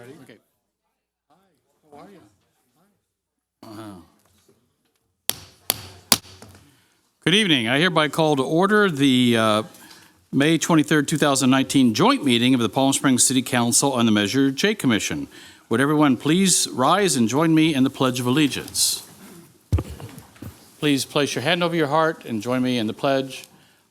Ready? Okay. Hi, how are you? Good evening. I hereby call to order the May 23rd, 2019 joint meeting of the Palm Springs City Council and the Measure J Commission. Would everyone please rise and join me in the Pledge of Allegiance? Please place your hand over your heart and join me in the pledge.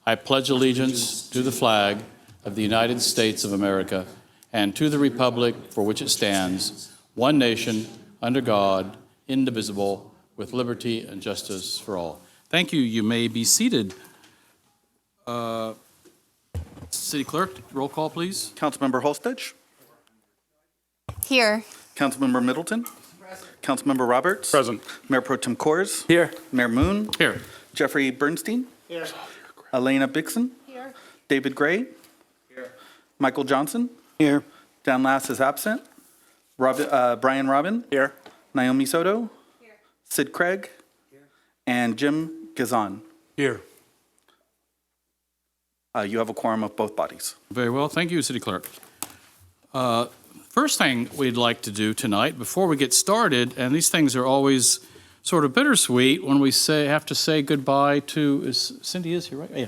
I pledge allegiance to the flag of the United States of America and to the republic for which it stands, one nation, under God, indivisible, with liberty and justice for all. Thank you. You may be seated. City Clerk, roll call, please. Councilmember Holstedge. Here. Councilmember Middleton. Councilmember Roberts. Present. Mayor Pro Tem Coors. Here. Mayor Moon. Here. Jeffrey Bernstein. Here. Elena Bixson. Here. David Gray. Here. Michael Johnson. Here. Dan Lass is absent. Brian Robin. Here. Naomi Soto. Sid Craig. And Jim Gazan. Here. You have a quorum of both bodies. Very well. Thank you, City Clerk. First thing we'd like to do tonight, before we get started, and these things are always sort of bittersweet when we have to say goodbye to, Cindy is here, right? Yeah.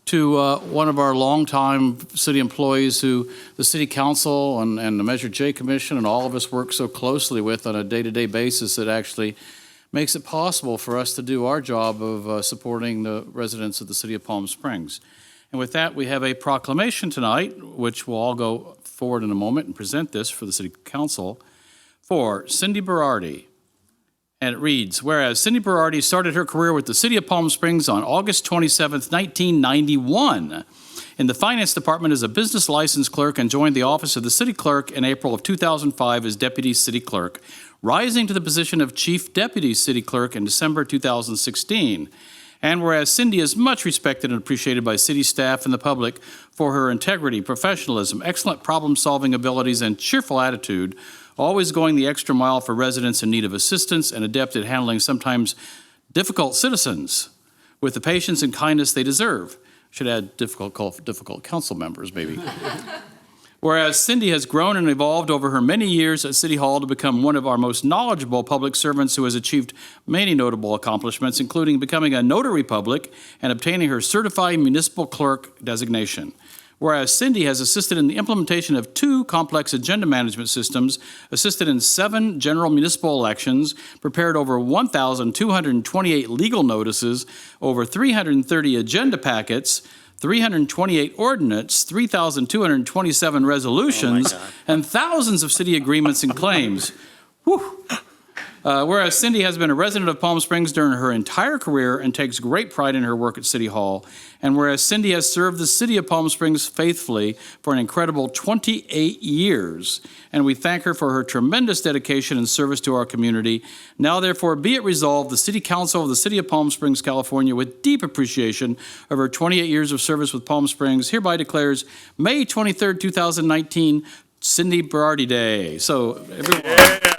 To one of our longtime city employees who the City Council and the Measure J Commission and all of us work so closely with on a day-to-day basis that actually makes it possible for us to do our job of supporting the residents of the city of Palm Springs. And with that, we have a proclamation tonight, which we'll all go forward in a moment and present this for the City Council, for Cindy Berardi. And it reads, whereas Cindy Berardi started her career with the City of Palm Springs on August 27th, 1991, in the Finance Department as a business license clerk and joined the office of the City Clerk in April of 2005 as Deputy City Clerk, rising to the position of Chief Deputy City Clerk in December 2016. And whereas Cindy is much respected and appreciated by city staff and the public for her integrity, professionalism, excellent problem-solving abilities, and cheerful attitude, always going the extra mile for residents in need of assistance and adept at handling sometimes difficult citizens with the patience and kindness they deserve. Should add difficult council members, maybe. Whereas Cindy has grown and evolved over her many years at City Hall to become one of our most knowledgeable public servants who has achieved many notable accomplishments, including becoming a notary public and obtaining her certified municipal clerk designation. Whereas Cindy has assisted in the implementation of 2 complex agenda management systems, assisted in 7 general municipal elections, prepared over 1,228 legal notices, over 330 agenda packets, 328 ordinance, 3,227 resolutions, and thousands of city agreements and claims. Whew. Whereas Cindy has been a resident of Palm Springs during her entire career and takes great pride in her work at City Hall, and whereas Cindy has served the city of Palm Springs faithfully for an incredible 28 years, and we thank her for her tremendous dedication and service to our community. Now, therefore, be it resolved, the City Council of the City of Palm Springs, California, with deep appreciation of her 28 years of service with Palm Springs, hereby declares May 23rd, 2019, Cindy Berardi Day. So, everyone. Yeah.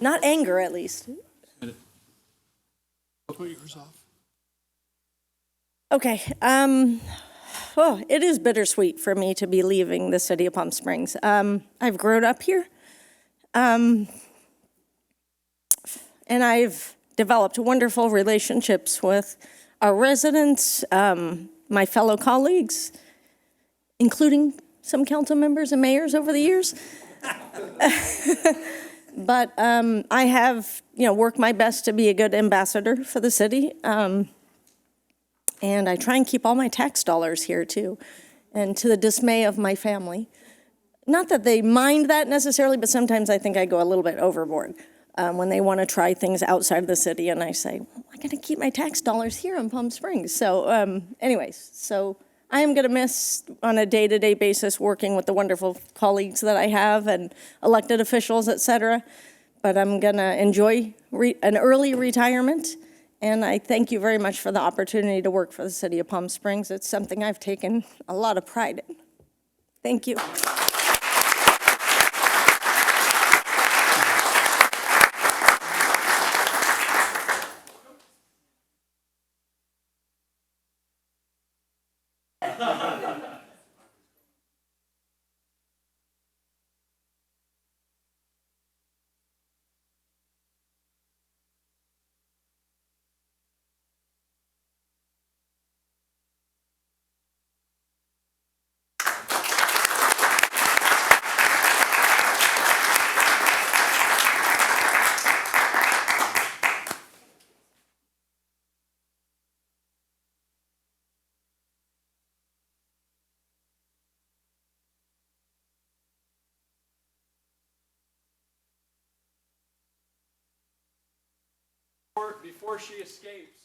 Not anger, at least. Put yours off. Okay. It is bittersweet for me to be leaving the city of Palm Springs. I've grown up here, and I've developed wonderful relationships with our residents, my fellow colleagues, including some council members and mayors over the years. But I have, worked my best to be a good ambassador for the city. And I try and keep all my tax dollars here, too, and to the dismay of my family. Not that they mind that necessarily, but sometimes I think I go a little bit overboard when they want to try things outside of the city. And I say, well, I got to keep my tax dollars here in Palm Springs. So anyways, I am going to miss on a day-to-day basis working with the wonderful colleagues that I have and elected officials, et cetera. But I'm going to enjoy an early retirement. And I thank you very much for the opportunity to work for the city of Palm Springs. It's something I've taken a lot of pride in. Thank you. Before she escapes,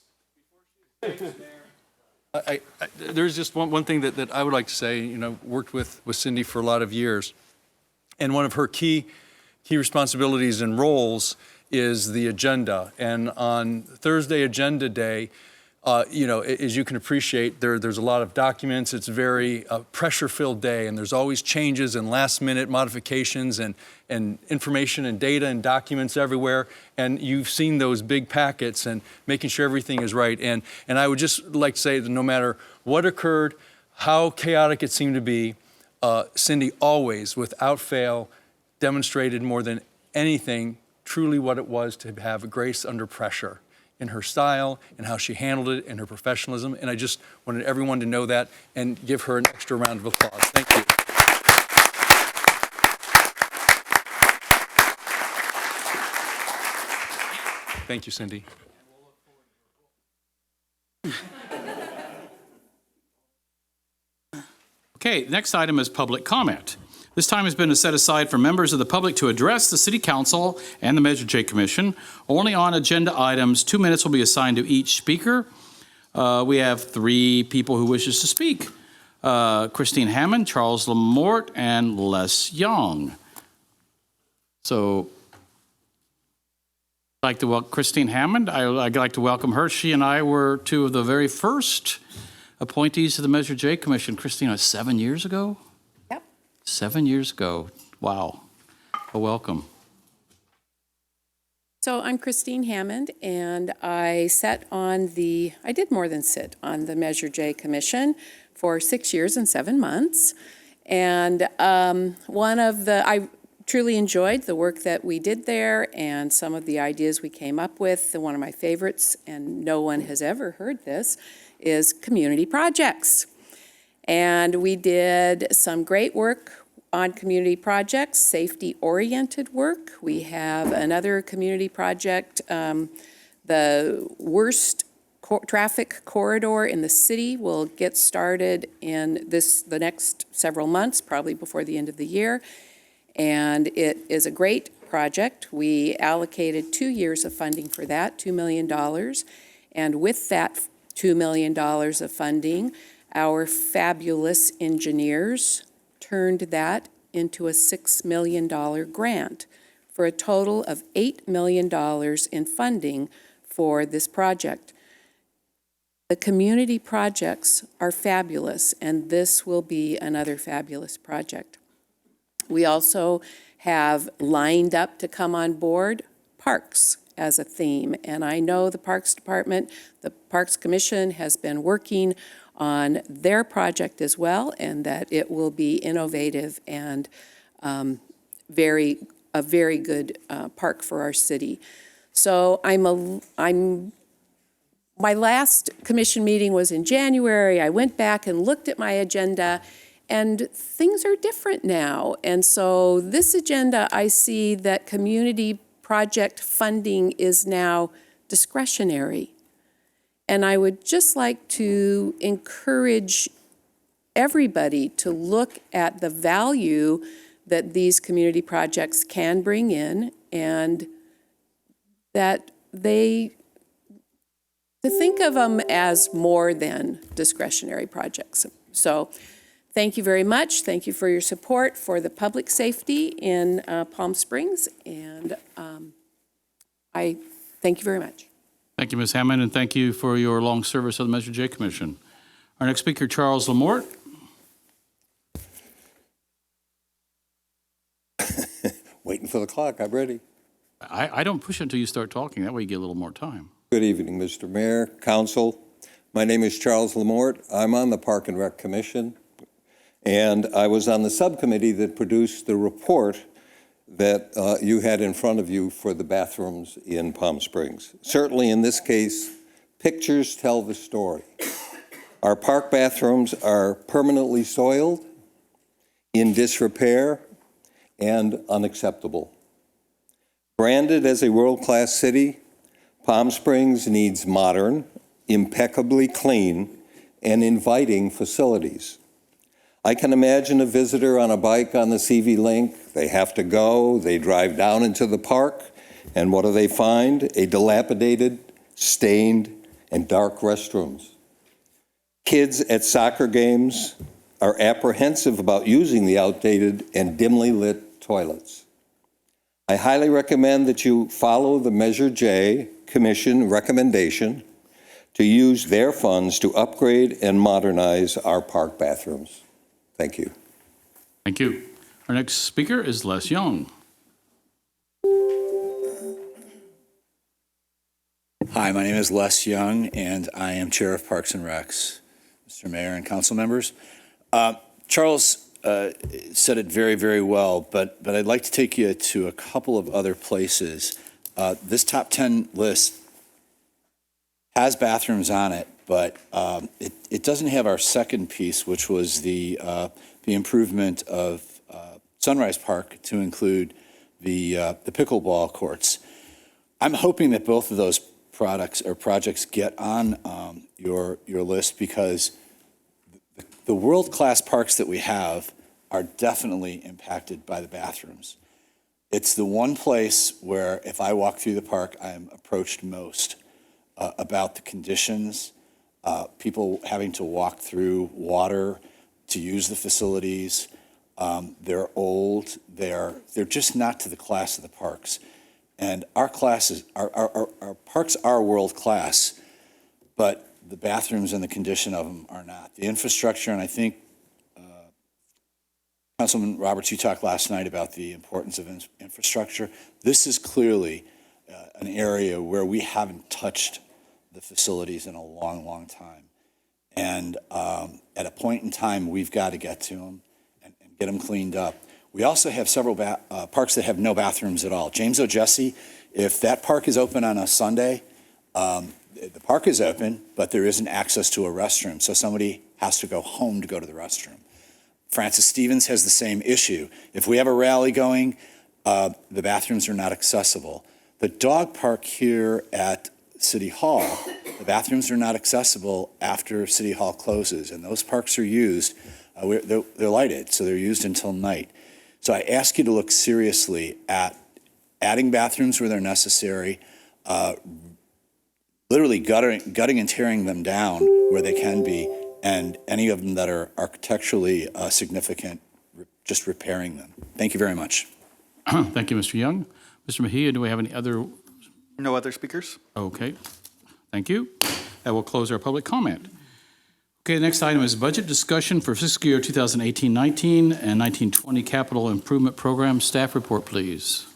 There's just one thing that I would like to say. You know, worked with Cindy for a lot of years, and one of her key responsibilities and roles is the agenda. And on Thursday Agenda Day, you know, as you can appreciate, there's a lot of documents. It's a very pressure-filled day, and there's always changes and last-minute modifications and information and data and documents everywhere. And you've seen those big packets and making sure everything is right. And I would just like to say that no matter what occurred, how chaotic it seemed to be, Cindy always, without fail, demonstrated more than anything truly what it was to have grace under pressure, in her style and how she handled it and her professionalism. And I just wanted everyone to know that and give her an extra round of applause. Thank you. Thank you, Cindy. Okay, next item is public comment. This time has been set aside for members of the public to address the City Council and the Measure J Commission. Only on agenda items. 2 minutes will be assigned to each speaker. We have 3 people who wishes to speak. Christine Hammond, Charles Lamort, and Les Young. So I'd like to welcome Christine Hammond. I'd like to welcome her. She and I were 2 of the very first appointees to the Measure J Commission. Christine, 7 years ago? 7 years ago. Wow. Well, welcome. So I'm Christine Hammond, and I did more than sit on the Measure J Commission for 6 years and 7 months. And I truly enjoyed the work that we did there and some of the ideas we came up with. And one of my favorites, and no one has ever heard this, is community projects. And we did some great work on community projects, safety-oriented work. We have another community project, the worst traffic corridor in the city will get started in the next several months, probably before the end of the year. And it is a great project. We allocated 2 years of funding for that, $2 million. And with that $2 million of funding, our fabulous engineers turned that into a $6 million grant for a total of $8 million in funding for this project. The community projects are fabulous, and this will be another fabulous project. We also have lined up to come on board parks as a theme, and I know the Parks Department, the Parks Commission has been working on their project as well, and that it will be innovative and a very good park for our city. So my last commission meeting was in January. I went back and looked at my agenda, and things are different now. And so this agenda, I see that community project funding is now discretionary. And I would just like to encourage everybody to look at the value that these community projects can bring in, and that they to think of them as more than discretionary projects. So thank you very much. Thank you for your support for the public safety in Palm Springs, and I thank you very much. Thank you, Ms. Hammond, and thank you for your long service on the Measure J Commission. Our next speaker, Charles Lamort. Waiting for the clock. I'm ready. I don't push it until you start talking. That way you get a little more time. Good evening, Mr. Mayor, Council. My name is Charles Lamort. I'm on the Park and Rec Commission, and I was on the subcommittee that produced the report that you had in front of you for the bathrooms in Palm Springs. Certainly in this case, pictures tell the story. Our park bathrooms are permanently soiled, in disrepair, and unacceptable. Branded as a world-class city, Palm Springs needs modern, impeccably clean, and inviting facilities. I can imagine a visitor on a bike on the CV Link. They have to go, they drive down into the park, and what do they find? A dilapidated, stained, and dark restrooms. Kids at soccer games are apprehensive about using the outdated and dimly lit toilets. I highly recommend that you follow the Measure J Commission recommendation to use their funds to upgrade and modernize our park bathrooms. Thank you. Thank you. Our next speaker is Les Young. Hi, my name is Les Young, and I am Chair of Parks and Recs. Mr. Mayor and council members. Charles said it very, very well, but I'd like to take you to a couple of other places. This top 10 list has bathrooms on it, but it doesn't have our second piece, which was the improvement of Sunrise Park to include the pickleball courts. I'm hoping that both of those projects get on your list, because the world-class parks that we have are definitely impacted by the bathrooms. It's the one place where if I walk through the park, I am approached most about the conditions, people having to walk through water to use the facilities. They're old, they're just not to the class of the parks. And our parks are world-class, but the bathrooms and the condition of them are not. The infrastructure, and I think, Councilman Roberts, you talked last night about the importance of infrastructure. This is clearly an area where we haven't touched the facilities in a long, long time. And at a point in time, we've got to get to them and get them cleaned up. We also have several parks that have no bathrooms at all. James O'Jesse, if that park is open on a Sunday, the park is open, but there isn't access to a restroom, so somebody has to go home to go to the restroom. Francis Stevens has the same issue. If we have a rally going, the bathrooms are not accessible. The dog park here at City Hall, the bathrooms are not accessible after City Hall closes, and those parks are used, they're lighted, so they're used until night. So I ask you to look seriously at adding bathrooms where they're necessary, literally gutting and tearing them down where they can be, and any of them that are architecturally significant, just repairing them. Thank you very much. Thank you, Mr. Young. Mr. Mejia, do we have any other? No other speakers? Okay, thank you. That will close our public comment. Okay, the next item is budget discussion for fiscal year 2018-19 and 19-20 capital improvement program. Staff report, please.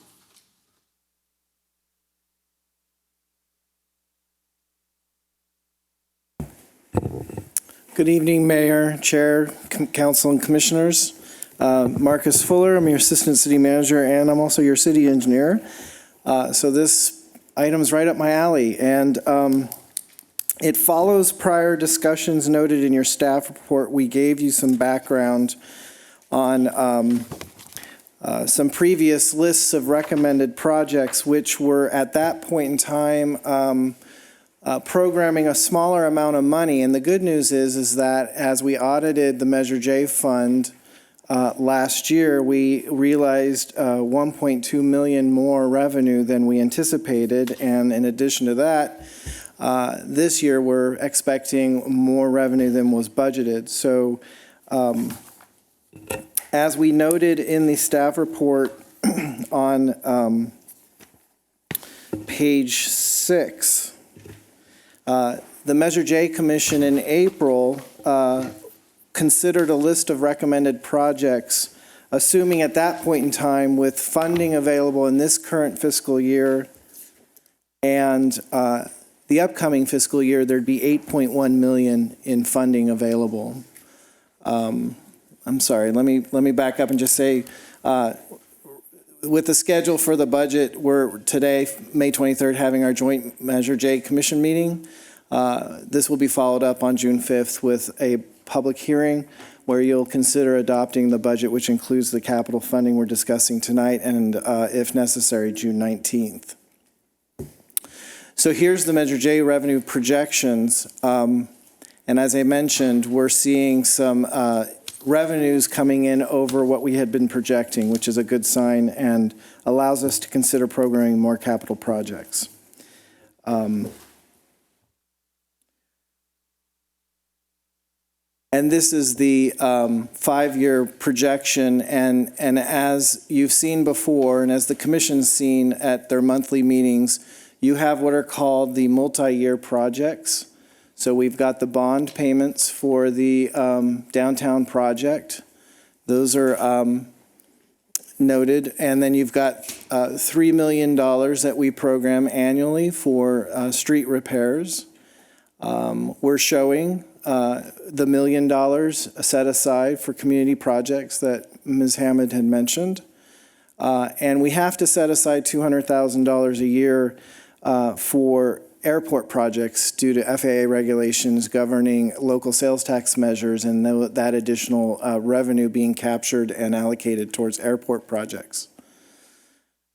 Good evening, Mayor, Chair, Council, and Commissioners. Marcus Fuller, I'm your Assistant City Manager, and I'm also your City Engineer. So this item's right up my alley, and it follows prior discussions noted in your staff report. We gave you some background on some previous lists of recommended projects, which were at that point in time programming a smaller amount of money. And the good news is that as we audited the Measure J fund last year, we realized 1.2 million more revenue than we anticipated. And in addition to that, This year, we're expecting more revenue than was budgeted. So as we noted in the staff report on page 6, the Measure J Commission in April considered a list of recommended projects, assuming at that point in time with funding available in this current fiscal year and the upcoming fiscal year, there'd be 8.1 million in funding available. I'm sorry, let me back up and just say, with the schedule for the budget, we're today, May 23rd, having our joint Measure J Commission meeting. This will be followed up on June 5th with a public hearing where you'll consider adopting the budget, which includes the capital funding we're discussing tonight, and if necessary, June 19th. So here's the Measure J revenue projections. And as I mentioned, we're seeing some revenues coming in over what we had been projecting, which is a good sign and allows us to consider programming more capital projects. And this is the 5-year projection, and as you've seen before, and as the Commission's seen at their monthly meetings, you have what are called the multi-year projects. So we've got the bond payments for the downtown project. Those are noted. And then you've got $3 million that we program annually for street repairs. We're showing the $1 million set aside for community projects that Ms. Hammond had mentioned. And we have to set aside $200,000 a year for airport projects due to FAA regulations governing local sales tax measures and that additional revenue being captured and allocated towards airport projects.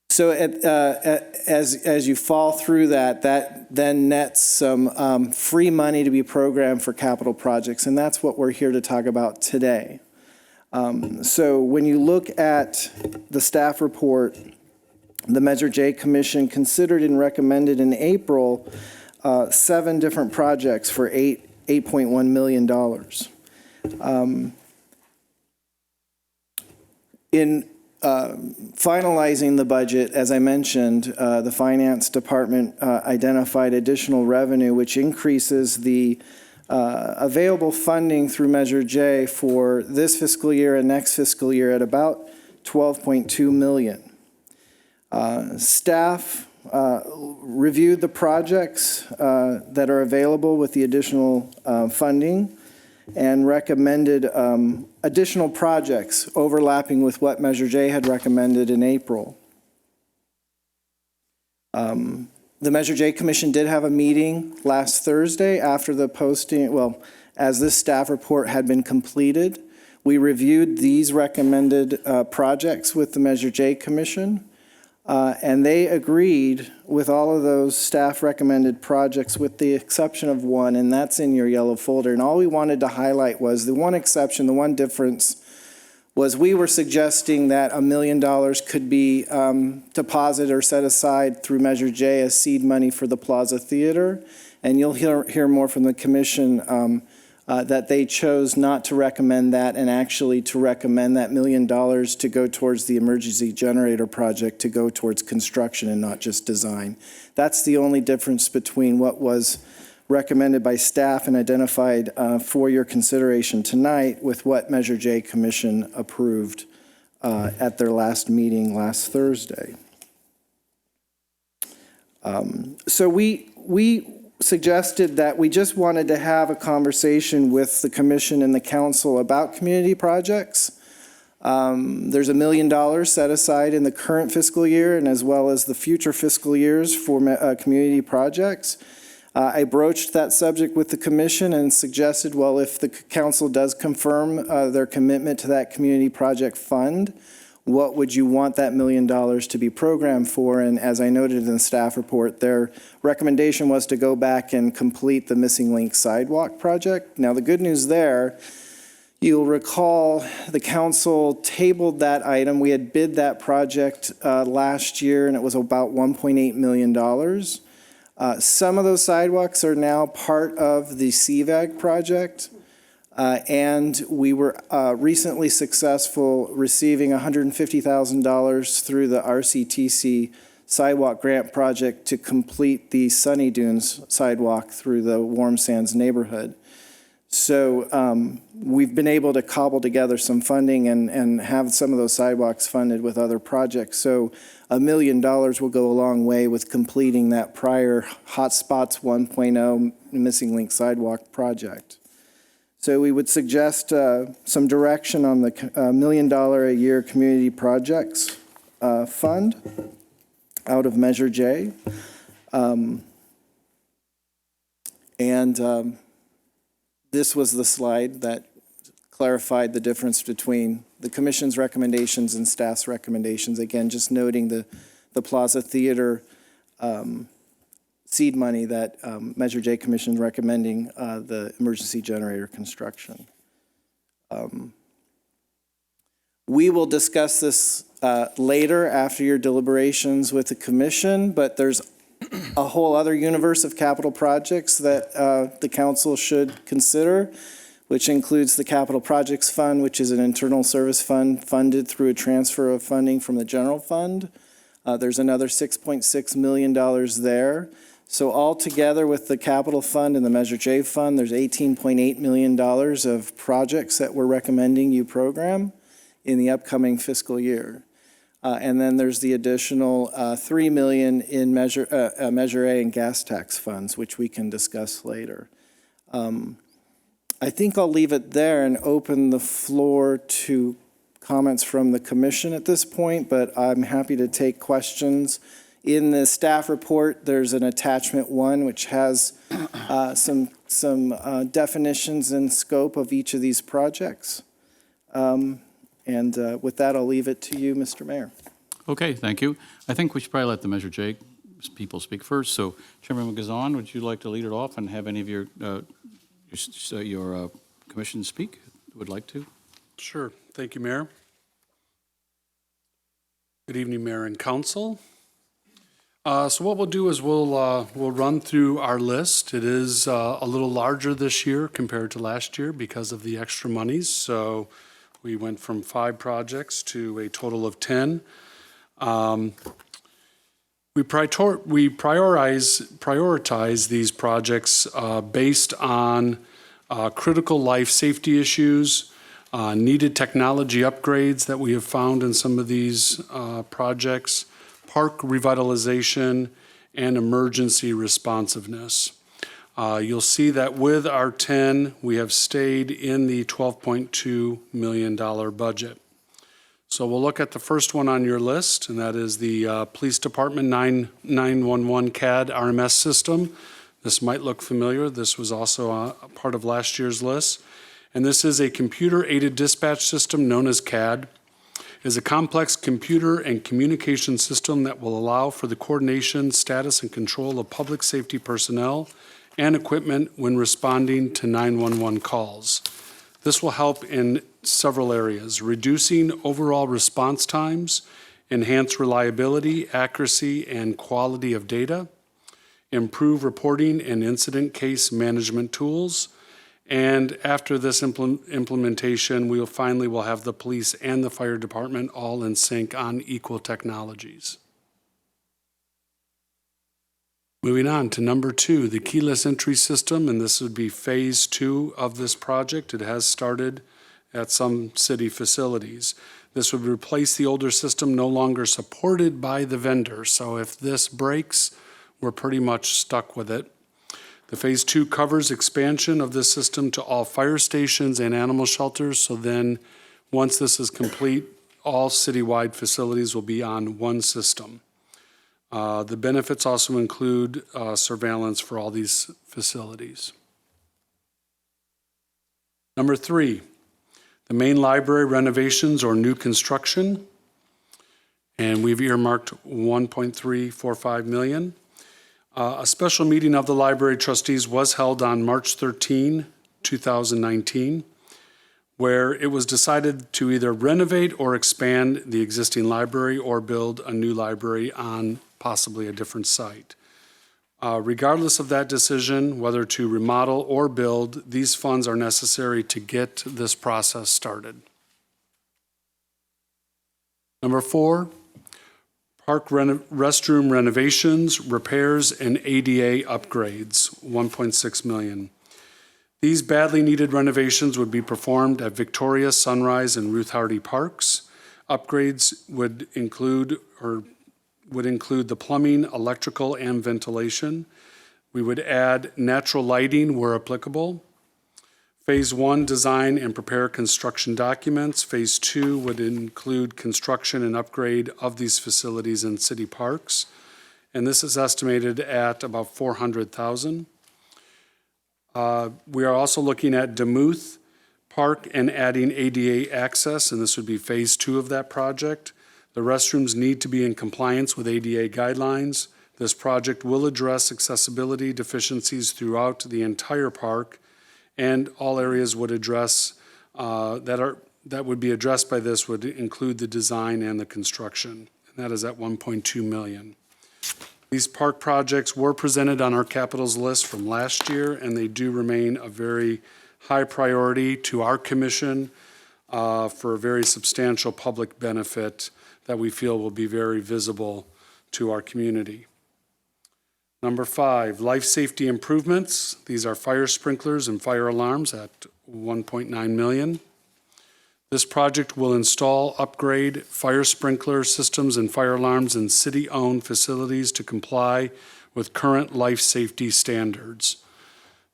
So as you fall through that then nets some free money to be programmed for capital projects, and that's what we're here to talk about today. So when you look at the staff report, the Measure J Commission considered and recommended in April 7 different projects for $8.1 million. In finalizing the budget, as I mentioned, the Finance Department identified additional revenue, which increases the available funding through Measure J for this fiscal year and next fiscal year at about $12.2 million. Staff reviewed the projects that are available with the additional funding and recommended additional projects overlapping with what Measure J had recommended in April. The Measure J Commission did have a meeting last Thursday after the posting, well, as this staff report had been completed. We reviewed these recommended projects with the Measure J Commission. And they agreed with all of those staff recommended projects with the exception of one, and that's in your yellow folder. And all we wanted to highlight was the one exception, the one difference was we were suggesting that $1 million could be deposited or set aside through Measure J as seed money for the Plaza Theater. And you'll hear more from the Commission that they chose not to recommend that and actually to recommend that $1 million to go towards the emergency generator project, to go towards construction and not just design. That's the only difference between what was recommended by staff and identified for your consideration tonight with what Measure J Commission approved at their last meeting last Thursday. So we suggested that we just wanted to have a conversation with the Commission and the Council about community projects. There's $1 million set aside in the current fiscal year and as well as the future fiscal years for community projects. I broached that subject with the Commission and suggested, well, if the Council does confirm their commitment to that community project fund, what would you want that $1 million to be programmed for? And as I noted in the staff report, their recommendation was to go back and complete the Missing Link Sidewalk project. Now, the good news there, you'll recall the council tabled that item. We had bid that project last year, and it was about $1.8 million. Some of those sidewalks are now part of the CVAG project, and we were recently successful receiving $150,000 through the RCTC sidewalk grant project to complete the Sunny Dunes sidewalk through the Warm Sands neighborhood. So we've been able to cobble together some funding and have some of those sidewalks funded with other projects. So $1 million will go a long way with completing that prior Hotspots 1.0 Missing Link Sidewalk project. So we would suggest some direction on the $1 million a year community projects fund out of Measure J. This was the slide that clarified the difference between the commission's recommendations and staff's recommendations. Again, just noting the Plaza Theater seed money that Measure J Commission recommending the emergency generator construction. We will discuss this later after your deliberations with the commission, but there's a whole other universe of capital projects that the council should consider, which includes the Capital Projects Fund, which is an internal service fund funded through a transfer of funding from the general fund. There's another $6.6 million there. So altogether with the Capital Fund and the Measure J Fund, there's $18.8 million of projects that we're recommending you program in the upcoming fiscal year. And then there's the additional $3 million in Measure A and gas tax funds, which we can discuss later. I think I'll leave it there and open the floor to comments from the commission at this point, but I'm happy to take questions. In the staff report, there's an attachment 1, which has some definitions and scope of each of these projects. With that, I'll leave it to you, Mr. Mayor. Okay, thank you. I think we should probably let the Measure J people speak first. So Chairman Gazan, would you like to lead it off and have any of your commission speak? Would like to? Sure. Thank you, Mayor. Good evening, Mayor and Council. So what we'll do is we'll run through our list. It is a little larger this year compared to last year because of the extra monies. So we went from 5 projects to a total of 10. We prioritize these projects based on critical life safety issues, needed technology upgrades that we have found in some of these projects, park revitalization, and emergency responsiveness. You'll see that with our 10, we have stayed in the $12.2 million budget. So we'll look at the first one on your list, and that is the Police Department 911 CAD RMS system. This might look familiar. This was also a part of last year's list. And this is a computer-aided dispatch system known as CAD. It is a complex computer and communication system that will allow for the coordination, status, and control of public safety personnel and equipment when responding to 911 calls. This will help in several areas: reducing overall response times, enhance reliability, accuracy, and quality of data, improve reporting and incident case management tools, and after this implementation, we will finally have the police and the fire department all in sync on equal technologies. Moving on to number 2, the keyless entry system, and this would be phase 2 of this project. It has started at some city facilities. This would replace the older system no longer supported by the vendor. So if this breaks, we're pretty much stuck with it. The phase 2 covers expansion of this system to all fire stations and animal shelters. So then once this is complete, all citywide facilities will be on one system. The benefits also include surveillance for all these facilities. Number 3, the main library renovations or new construction. And we've earmarked $1.345 million. A special meeting of the library trustees was held on March 13, 2019, where it was decided to either renovate or expand the existing library or build a new library on possibly a different site. Regardless of that decision, whether to remodel or build, these funds are necessary to get this process started. Number 4, park restroom renovations, repairs, and ADA upgrades, $1.6 million. These badly needed renovations would be performed at Victoria, Sunrise, and Ruth Hardy Parks. Upgrades would include the plumbing, electrical, and ventilation. We would add natural lighting where applicable. Phase 1, design and prepare construction documents. Phase 2 would include construction and upgrade of these facilities in city parks. And this is estimated at about $400,000. We are also looking at Demuth Park and adding ADA access, and this would be phase 2 of that project. The restrooms need to be in compliance with ADA guidelines. This project will address accessibility deficiencies throughout the entire park, and all areas would address that would be addressed by this would include the design and the construction, and that is at $1.2 million. These park projects were presented on our capitals list from last year, and they do remain a very high priority to our commission for a very substantial public benefit that we feel will be very visible to our community. Number 5, life safety improvements. These are fire sprinklers and fire alarms at $1.9 million. This project will install, upgrade fire sprinkler systems and fire alarms in city-owned facilities to comply with current life safety standards.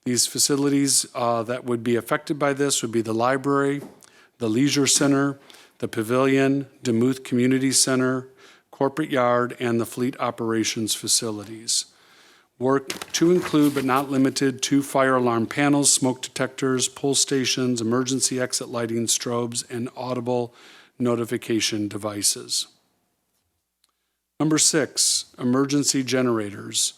These facilities that would be affected by this would be the library, the leisure center, the pavilion, Demuth Community Center, corporate yard, and the fleet operations facilities. Work to include but not limited to fire alarm panels, smoke detectors, pull stations, emergency exit lighting, strobes, and audible notification devices. Number 6, emergency generators.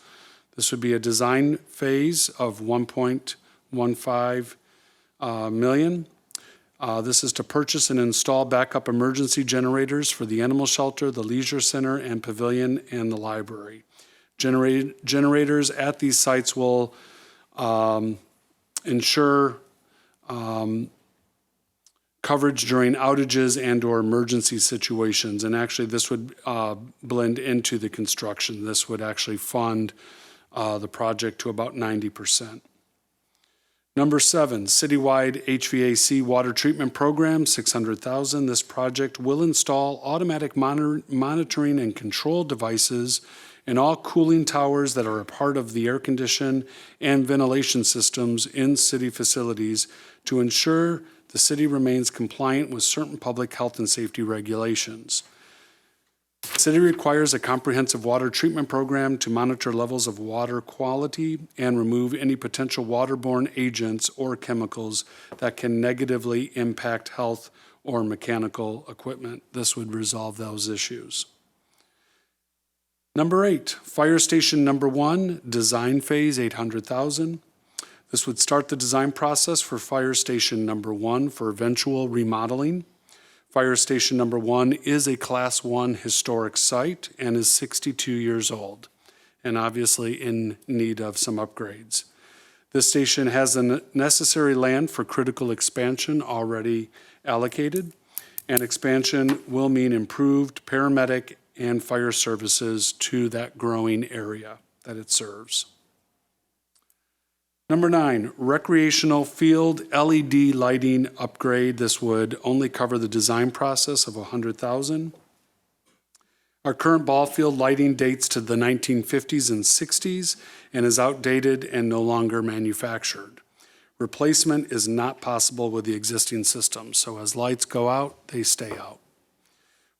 This would be a design phase of $1.15 million. This is to purchase and install backup emergency generators for the animal shelter, the leisure center, and pavilion, and the library. Generators at these sites will ensure coverage during outages and/or emergency situations. And actually, this would blend into the construction. This would actually fund the project to about 90%. Number 7, citywide HVAC water treatment program, $600,000. This project will install automatic monitoring and control devices in all cooling towers that are a part of the air condition and ventilation systems in city facilities to ensure the city remains compliant with certain public health and safety regulations. The city requires a comprehensive water treatment program to monitor levels of water quality and remove any potential waterborne agents or chemicals that can negatively impact health or mechanical equipment. This would resolve those issues. Number 8, fire station number 1, design phase, $800,000. This would start the design process for fire station number 1 for eventual remodeling. Fire station number 1 is a Class 1 historic site and is 62 years old and obviously in need of some upgrades. This station has the necessary land for critical expansion already allocated, and expansion will mean improved paramedic and fire services to that growing area that it serves. Number 9, recreational field LED lighting upgrade. This would only cover the design process of $100,000. Our current ball field lighting dates to the 1950s and 60s and is outdated and no longer manufactured. Replacement is not possible with the existing system, so as lights go out, they stay out.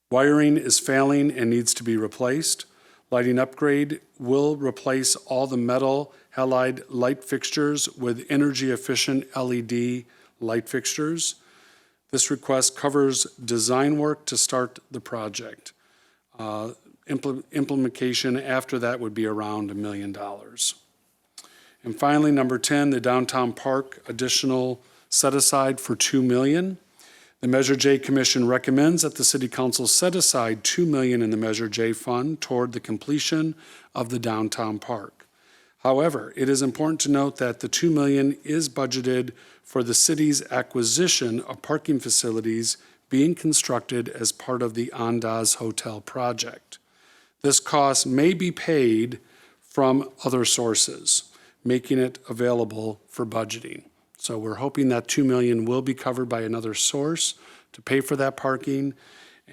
Wiring is failing and needs to be replaced. Lighting upgrade will replace all the metal halide light fixtures with energy-efficient LED light fixtures. This request covers design work to start the project. Implementation after that would be around $1 million. And finally, number 10, the downtown park additional set aside for $2 million. The Measure J Commission recommends that the City Council set aside $2 million in the Measure J fund toward the completion of the downtown park. However, it is important to note that the $2 million is budgeted for the city's acquisition of parking facilities being constructed as part of the Andaz Hotel project. This cost may be paid from other sources, making it available for budgeting. So we're hoping that $2 million will be covered by another source to pay for that parking,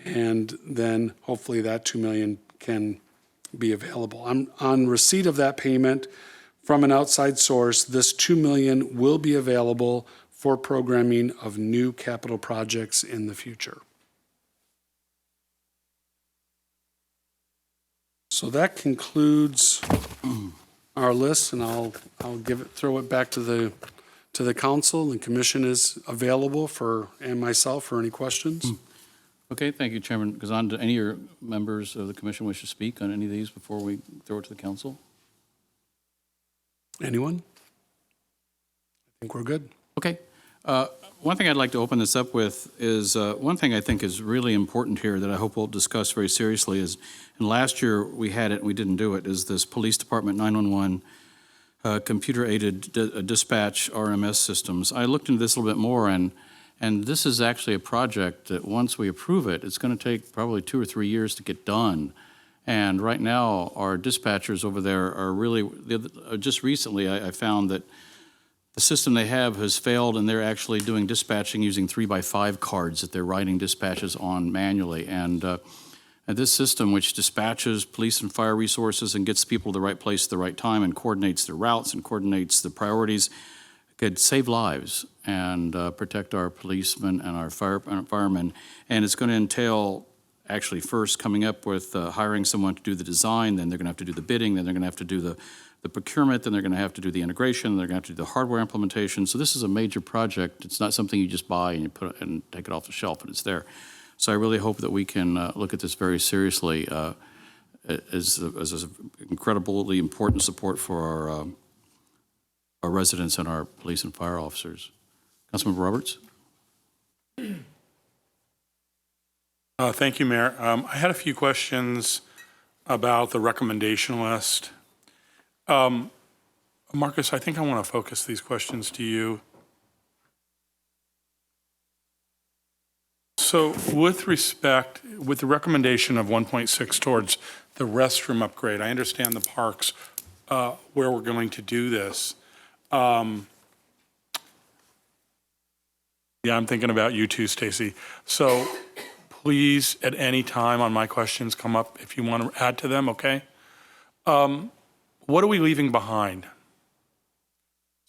and then hopefully that $2 million can be available. On receipt of that payment from an outside source, this $2 million will be available for programming of new capital projects in the future. So that concludes our list, and I'll throw it back to the council. The commission is available and myself for any questions. Okay, thank you, Chairman Gazan. Do any of your members of the commission wish to speak on any of these before we throw it to the council? Anyone? I think we're good. Okay. One thing I'd like to open this up with is one thing I think is really important here that I hope we'll discuss very seriously is, and last year we had it and we didn't do it, is this Police Department 911 computer-aided dispatch RMS systems. I looked into this a little bit more, and this is actually a project that once we approve it, it's going to take probably 2 or 3 years to get done. And right now, our dispatchers over there are really, just recently I found that the system they have has failed, and they're actually doing dispatching using 3x5 cards that they're writing dispatches on manually. And this system, which dispatches police and fire resources and gets people to the right place at the right time and coordinates the routes and coordinates the priorities, could save lives and protect our policemen and our firemen. And it's going to entail actually first coming up with hiring someone to do the design, then they're going to have to do the bidding, then they're going to have to do the procurement, then they're going to have to do the integration, they're going to have to do the hardware implementation. So this is a major project. It's not something you just buy and you put it and take it off the shelf and it's there. So I really hope that we can look at this very seriously as incredibly important support for our residents and our police and fire officers. Councilmember Roberts? Thank you, Mayor. I had a few questions about the recommendation list. Marcus, I think I want to focus these questions to you. So with the recommendation of 1.6 towards the restroom upgrade, I understand the parks where we're going to do this. Yeah, I'm thinking about you too, Stacy. So please, at any time on my questions, come up if you want to add to them, okay? What are we leaving behind?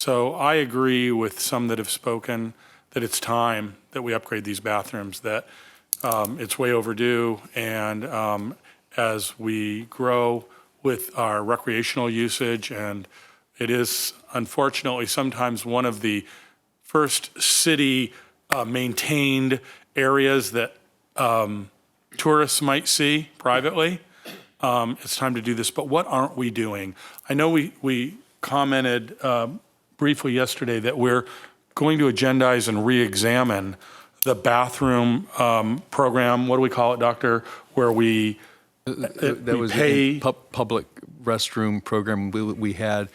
So I agree with some that have spoken that it's time that we upgrade these bathrooms, that it's way overdue, and as we grow with our recreational usage, and it is unfortunately sometimes one of the first city maintained areas that tourists might see privately. It's time to do this, but what aren't we doing? I know we commented briefly yesterday that we're going to agendize and re-examine the bathroom program. What do we call it, Doctor? Where we pay public restroom program we had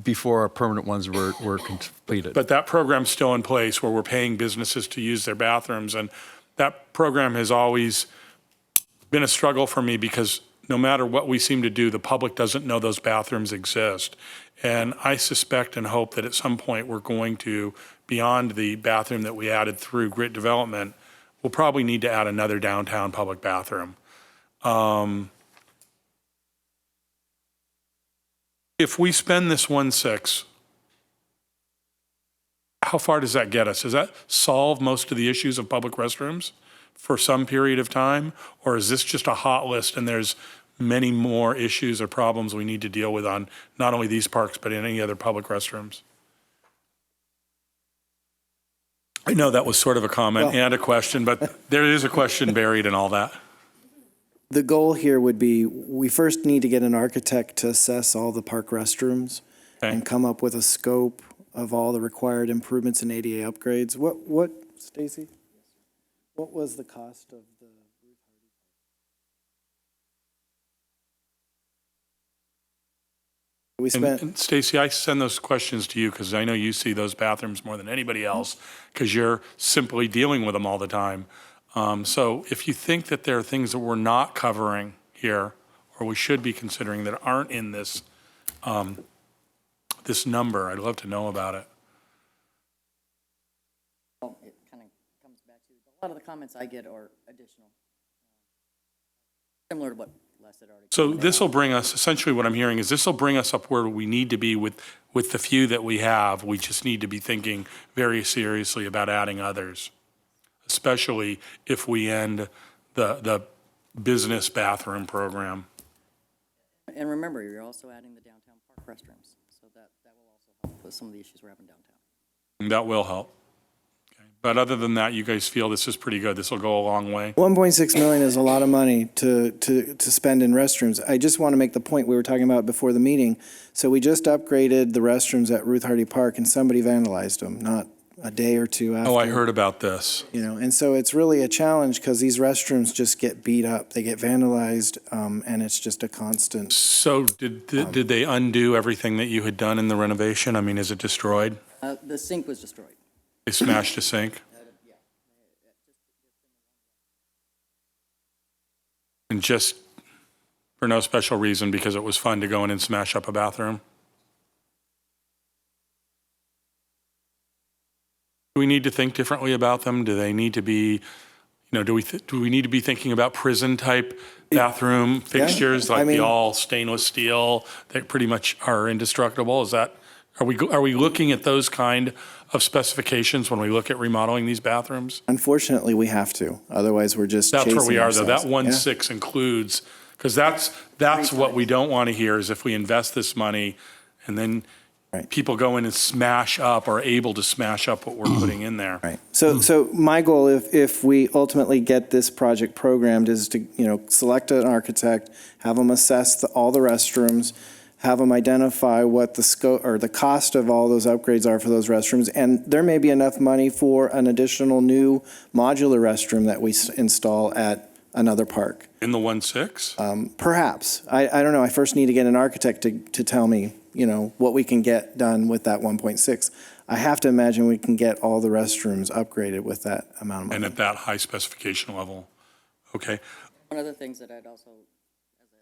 before our permanent ones were completed. But that program's still in place where we're paying businesses to use their bathrooms. And that program has always been a struggle for me because no matter what we seem to do, the public doesn't know those bathrooms exist. And I suspect and hope that at some point we're going to, beyond the bathroom that we added through grit development, we'll probably need to add another downtown public bathroom. If we spend this 1.6, how far does that get us? Does that solve most of the issues of public restrooms for some period of time? Or is this just a hot list and there's many more issues or problems we need to deal with on not only these parks, but in any other public restrooms? I know that was sort of a comment and a question, but there is a question buried in all that. The goal here would be, we first need to get an architect to assess all the park restrooms and come up with a scope of all the required improvements and ADA upgrades. What, Stacy? What was the cost of the Ruth Hardy? We spent, And Stacy, I send those questions to you because I know you see those bathrooms more than anybody else because you're simply dealing with them all the time. So if you think that there are things that we're not covering here, or we should be considering that aren't in this, this number, I'd love to know about it. Well, it kind of comes back to, a lot of the comments I get are additional, similar to what Les had already. So this will bring us, essentially what I'm hearing is this will bring us up where we need to be with the few that we have. We just need to be thinking very seriously about adding others, especially if we end the business bathroom program. And remember, you're also adding the downtown park restrooms, so that will also help with some of the issues we're having downtown. That will help. Okay. But other than that, you guys feel this is pretty good? This will go a long way? 1.6 million is a lot of money to spend in restrooms. I just want to make the point we were talking about before the meeting. So we just upgraded the restrooms at Ruth Hardy Park, and somebody vandalized them, not a day or two after. Oh, I heard about this. You know, and so it's really a challenge because these restrooms just get beat up. They get vandalized, and it's just a constant. So did they undo everything that you had done in the renovation? I mean, is it destroyed? The sink was destroyed. They smashed a sink? And just for no special reason, because it was fun to go in and smash up a bathroom? Do we need to think differently about them? Do they need to be, do we need to be thinking about prison-type bathroom fixtures, I like mean- the all stainless steel that pretty much are indestructible? Is that, are we looking at those kind of specifications when we look at remodeling these bathrooms? Unfortunately, we have to. Otherwise, we're just That's where we chasing are, though. That ourselves. 1.6 includes, because that's what we don't want to hear, is if we invest this money and then Right. people go in and smash up, or able to smash up what we're putting in there. Right. So my goal, if we ultimately get this project programmed, is to, select an architect, have them assess all the restrooms, have them identify what the scope or the cost of all those upgrades are for those restrooms, and there may be enough money for an additional new modular restroom that we install at another park. In the 1.6? Perhaps. I don't know. I first need to get an architect to tell me, what we can get done with that 1.6. I have to imagine we can get all the restrooms upgraded with that amount of money. And at that high specification level? Okay. One of the things that I'd also,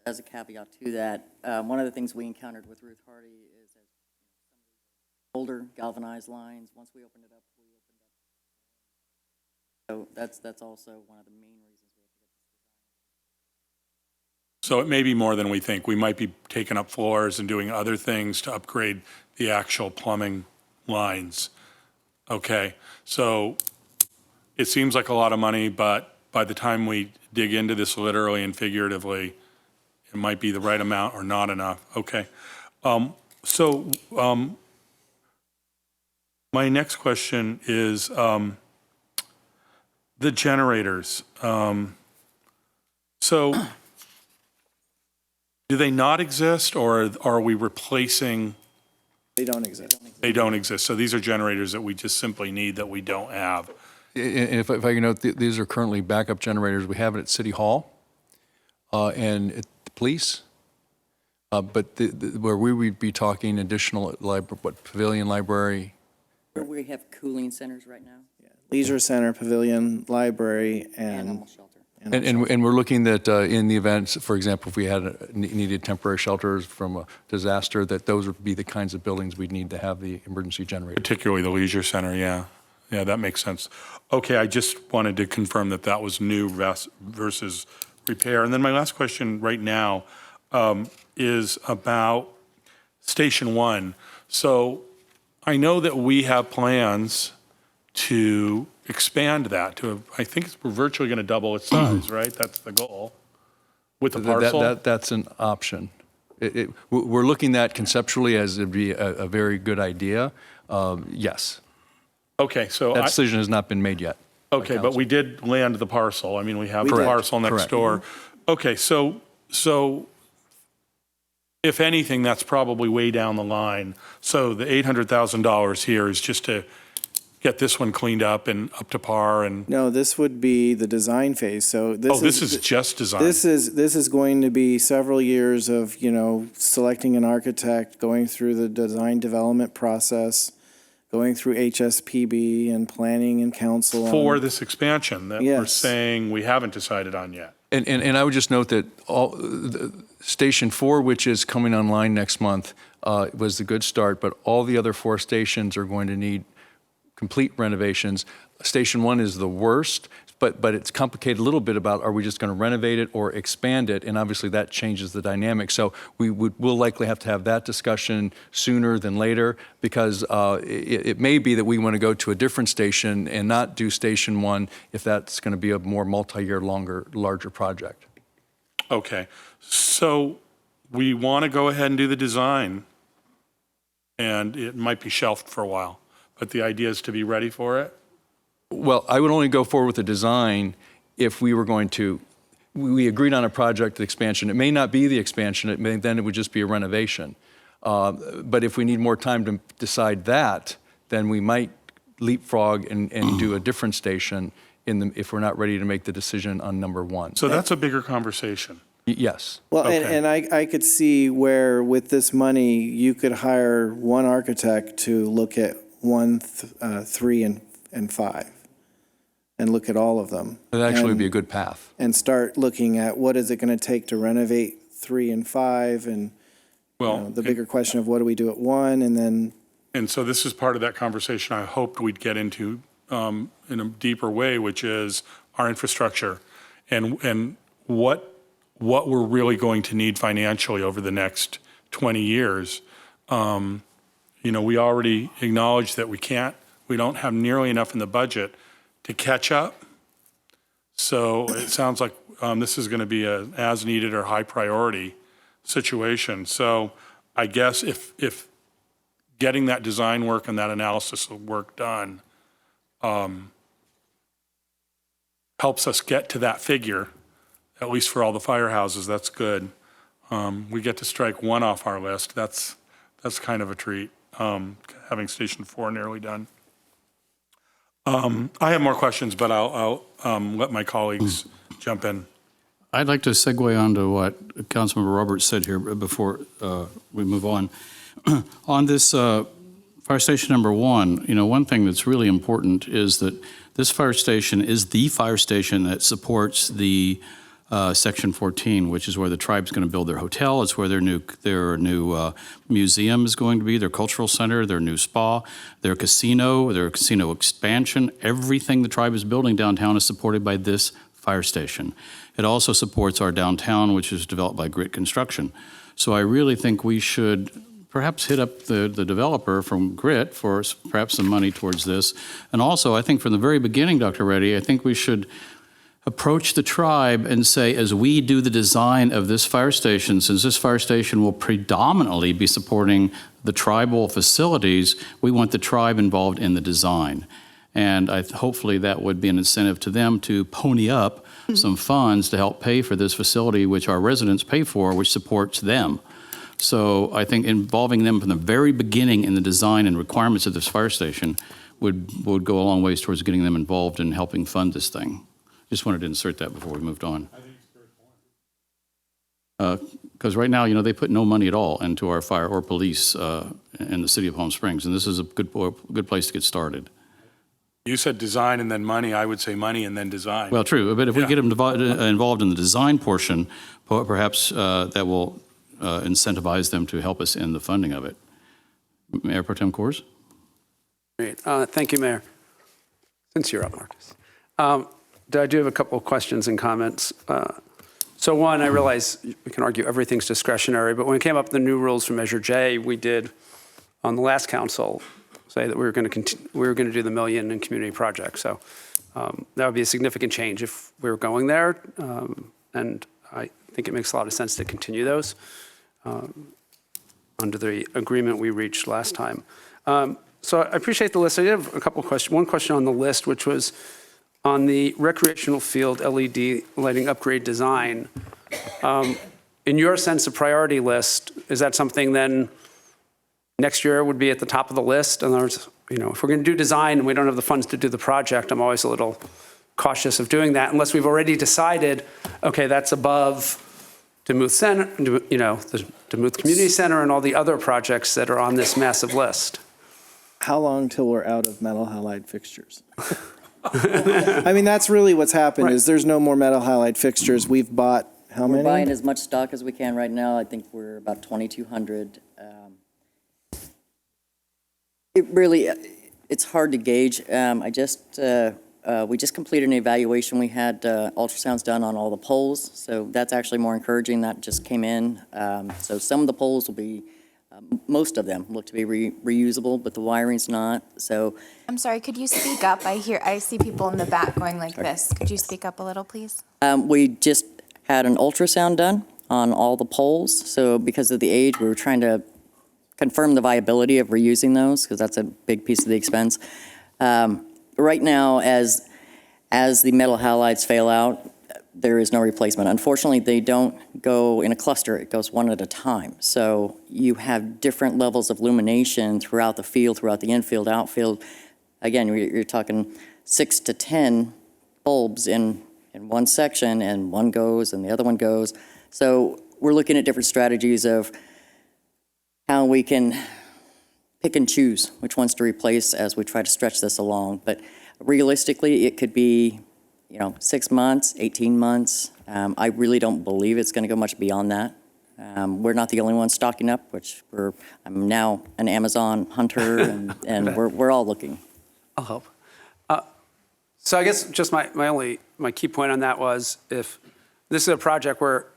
as a caveat to that, one of the things we encountered with Ruth Hardy is as older galvanized lines. Once we opened it up, So that's also one of the main reasons we have to get this. So it may be more than we think. We might be taking up floors and doing other things to upgrade the actual plumbing lines. Okay, so it seems like a lot of money, but by the time we dig into this literally and figuratively, it might be the right amount or not enough. Okay. My next question is the generators. So do they not exist, or are we replacing? They don't exist. They don't exist. So these are generators that we just simply need that we don't have. And if I can note, these are currently backup generators. We have it at City Hall and at the police. But where we would be talking additional, Pavilion Library. We have cooling centers right now, Leisure Center, Pavilion, Library, and animal shelter. And we're looking that in the event, for example, if we had needed temporary shelters from a disaster, that those would be the kinds of buildings we'd need to have the emergency generator. Particularly the leisure center, yeah. Yeah, that makes sense. Okay, I just wanted to confirm that that was new versus repair. And then my last question right now is about Station 1. So I know that we have plans to expand that to, I think we're virtually going to double its size, right? That's the goal with the parcel? That's an option. We're looking at conceptually as it'd be a very good idea. Yes. Okay, so That decision has not been made yet. okay, but we did land the parcel. I mean, we have the Correct. parcel next Correct. door. Okay, so if anything, that's probably way down the line. So the $800,000 here is just to get this one cleaned up and up to par and, No, this would be the design phase, so this oh, this is just design? This is going to be several years of, selecting an architect, going through the design development process, going through HSPB and planning and council. For this expansion that we're Yes. saying we haven't decided on yet. And I would just note that Station 4, which is coming online next month, was a good start, but all the other 4 stations are going to need complete renovations. Station 1 is the worst, but it's complicated a little bit about, are we just going to renovate it or expand it? And obviously that changes the dynamic. So we'll likely have to have that discussion sooner than later, because it may be that we want to go to a different station and not do Station 1 if that's going to be a more multi-year, larger project. Okay, so we want to go ahead and do the design, and it might be shelved for a while, but the idea is to be ready for it? Well, I would only go forward with the design if we were going to, we agreed on a project expansion. It may not be the expansion, then it would just be a renovation. But if we need more time to decide that, then we might leapfrog and do a different station if we're not ready to make the decision on number 1. So that's a bigger conversation. Yes. Well, Okay. and I could see where with this money, you could hire one architect to look at 1, 3, and 5, and look at all of them. That actually would And- be a good path. And start looking at what is it going to take to renovate 3 and 5, and Well, the bigger question of what do we do at 1, and then, and so this is part of that conversation I hoped we'd get into in a deeper way, which is our infrastructure and what we're really going to need financially over the next 20 years. We already acknowledge that we don't have nearly enough in the budget to catch up. So it sounds like this is going to be a as needed or high priority situation. So I guess if getting that design work and that analysis work done helps us get to that figure, at least for all the firehouses, that's good. We get to strike 1 off our list. That's kind of a treat, having Station 4 nearly done. I have more questions, but I'll let my colleagues jump in. I'd like to segue on to what Councilmember Roberts said here before we move on. On this fire station number 1, one thing that's really important is that this fire station is the fire station that supports the Section 14, which is where the tribe's going to build their hotel. It's where their new museum is going to be, their cultural center, their new spa, their casino expansion. Everything the tribe is building downtown is supported by this fire station. It also supports our downtown, which is developed by Grit Construction. So I really think we should perhaps hit up the developer from Grit for perhaps some money towards this. And also, I think from the very beginning, Dr. Reddy, I think we should approach the tribe and say, as we do the design of this fire station, since this fire station will predominantly be supporting the tribal facilities, we want the tribe involved in the design. And hopefully that would be an incentive to them to pony up some funds to help pay for this facility, which our residents pay for, which supports them. So I think involving them from the very beginning in the design and requirements of this fire station would go a long ways towards getting them involved in helping fund this thing. Just wanted to insert that before we moved on. Because right now, they put no money at all into our fire or police in the city of Palm Springs, and this is a good place to get started. You said design and then money. I would say money and then design. Well, true, but if we get them involved in the design portion, perhaps that will incentivize them to help us in the funding of it. Mayor Pro Tem Coors? Great. Thank you, Mayor. Since you're up, Marcus. I do have a couple of questions and comments. So one, I realize we can argue everything's discretionary, but when it came up with the new rules for Measure J, we did on the last council say that we were going to do the $1 million in community projects. So that would be a significant change if we were going there, and I think it makes a lot of sense to continue those under the agreement we reached last time. So I appreciate the list. I did have a couple of questions. One question on the list, which was on the recreational field LED lighting upgrade design. In your sense of priority list, is that something then next year would be at the top of the list? In other words, if we're going to do design and we don't have the funds to do the project, I'm always a little cautious of doing that unless we've already decided, okay, that's above Demuth Center, the Demuth Community Center and all the other projects that are on this massive list. How long till we're out of metal halide fixtures? I mean, that's really what's happened, is there's no more metal halide fixtures. We've bought, how We're many? buying as much stock as we can right now. I think we're about 2,200. It really, it's hard to gauge. We just completed an evaluation. We had ultrasounds done on all the poles, so that's actually more encouraging. That just came in. So some of the poles will be, most of them look to be reusable, but the wiring's not. So I'm sorry, could you speak up? I see people in the back going like this. Could you speak up a little, please? we just had an ultrasound done on all the poles. So because of the age, we were trying to confirm the viability of reusing those, because that's a big piece of the expense. Right now, as the metal halides fail out, there is no replacement. Unfortunately, they don't go in a cluster. It goes one at a time. So you have different levels of illumination throughout the field, throughout the infield, outfield. Again, you're talking 6 to 10 bulbs in one section, and one goes and the other one goes. So we're looking at different strategies of how we can pick and choose which ones to replace as we try to stretch this along. But realistically, it could be, 6 months, 18 months. I really don't believe it's going to go much beyond that. We're not the only ones stocking up, I'm now an Amazon hunter, and we're all looking. I'll help. So I guess just my key point on that was, if this is a project where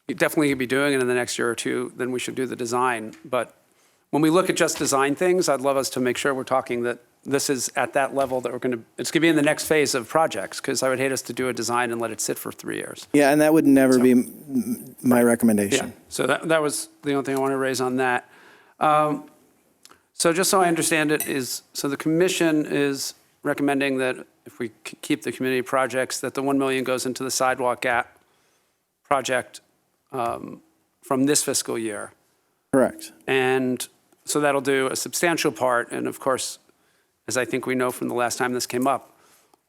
you definitely could be doing it in the next year or two, then we should do the design. But when we look at just design things, I'd love us to make sure we're talking that this is at that level that it's going to be in the next phase of projects, because I would hate us to do a design and let it sit for 3 years. Yeah, and that would never be my recommendation. Yeah, so that was the only thing I want to raise on that. So just so I understand it so the commission is recommending that if we keep the community projects, that the 1 million goes into the sidewalk gap project from this fiscal year. Correct. And so that'll do a substantial part. And of course, as I think we know from the last time this came up,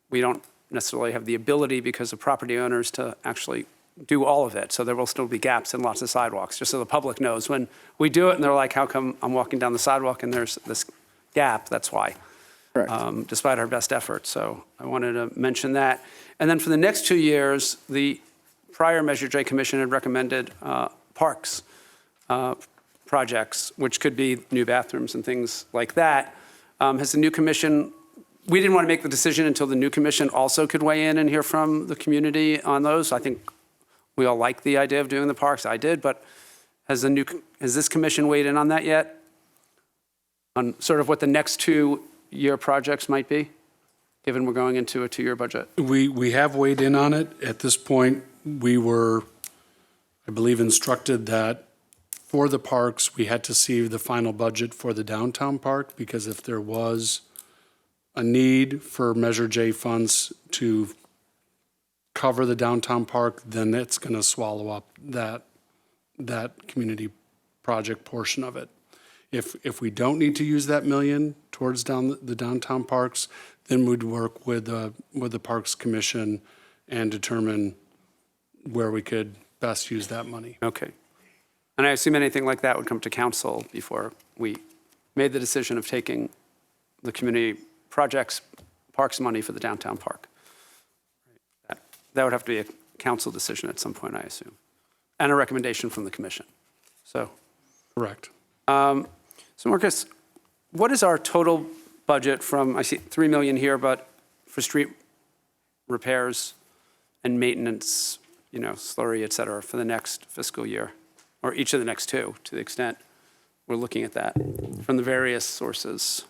we don't necessarily have the ability, because of property owners, to actually do all of it. So there will still be gaps in lots of sidewalks, just so the public knows. When we do it and they're like, how come I'm walking down the sidewalk and there's this gap? That's why. Correct. Despite our best efforts. So I wanted to mention that. And then for the next 2 years, the prior Measure J Commission had recommended parks projects, which could be new bathrooms and things like that. Has the new commission, we didn't want to make the decision until the new commission also could weigh in and hear from the community on those. I think we all like the idea of doing the parks. I did, but has this commission weighed in on that yet? On sort of what the next 2-year projects might be, given we're going into a 2-year budget? We have weighed in on it. At this point, we were, I believe, instructed that for the parks, we had to see the final budget for the downtown park, because if there was a need for Measure J funds to cover the downtown park, then it's going to swallow up that community project portion of it. If we don't need to use that million towards the downtown parks, then we'd work with the Parks Commission and determine where we could best use that money. Okay. And I assume anything like that would come to council before we made the decision of taking the community projects, parks money for the downtown park. That would have to be a council decision at some point, I assume, and a recommendation from the commission. So, Correct. So Marcus, what is our total budget from, I see 3 million here, but for street repairs and maintenance, slurry, et cetera, for the next fiscal year, or each of the next 2, to the extent we're looking at that from the various sources?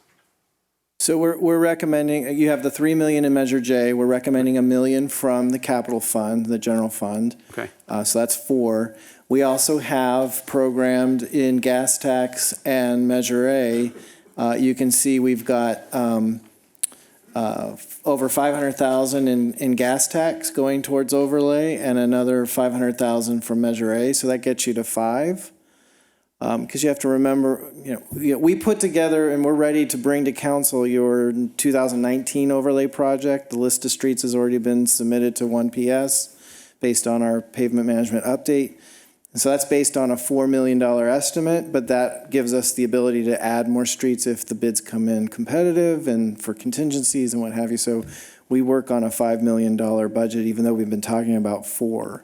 So we're recommending, you have the 3 million in Measure J. We're recommending $1 million from the capital fund, the general fund. Okay. So that's 4. We also have programmed in gas tax and Measure A. You can see we've got over 500,000 in gas tax going towards overlay, and another 500,000 from Measure A. So that gets you to 5. Because you have to remember, we put together and we're ready to bring to council your 2019 overlay project. The list of streets has already been submitted to 1PS based on our pavement management update. And so that's based on a $4 million estimate, but that gives us the ability to add more streets if the bids come in competitive and for contingencies and what have you. So we work on a $5 million budget, even though we've been talking about $4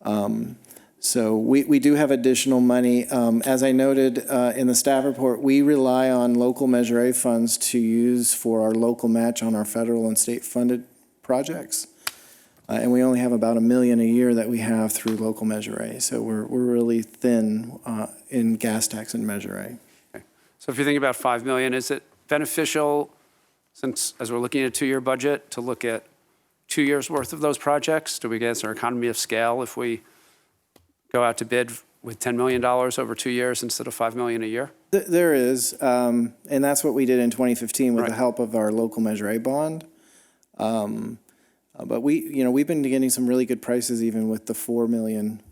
million. So we do have additional money. As I noted in the staff report, we rely on local Measure A funds to use for our local match on our federal and state funded projects. And we only have about $1 million a year that we have through local Measure A. So we're really thin in gas tax and Measure A. Okay. So if you think about $5 million, is it beneficial, since as we're looking at a 2-year budget, to look at 2 years worth of those projects? Do we get our economy of scale if we go out to bid with $10 million over 2 years instead of $5 million a year? There is, and that's what we did in 2015 with Right. the help of our local Measure A bond. But we've been getting some really good prices even with the $4 million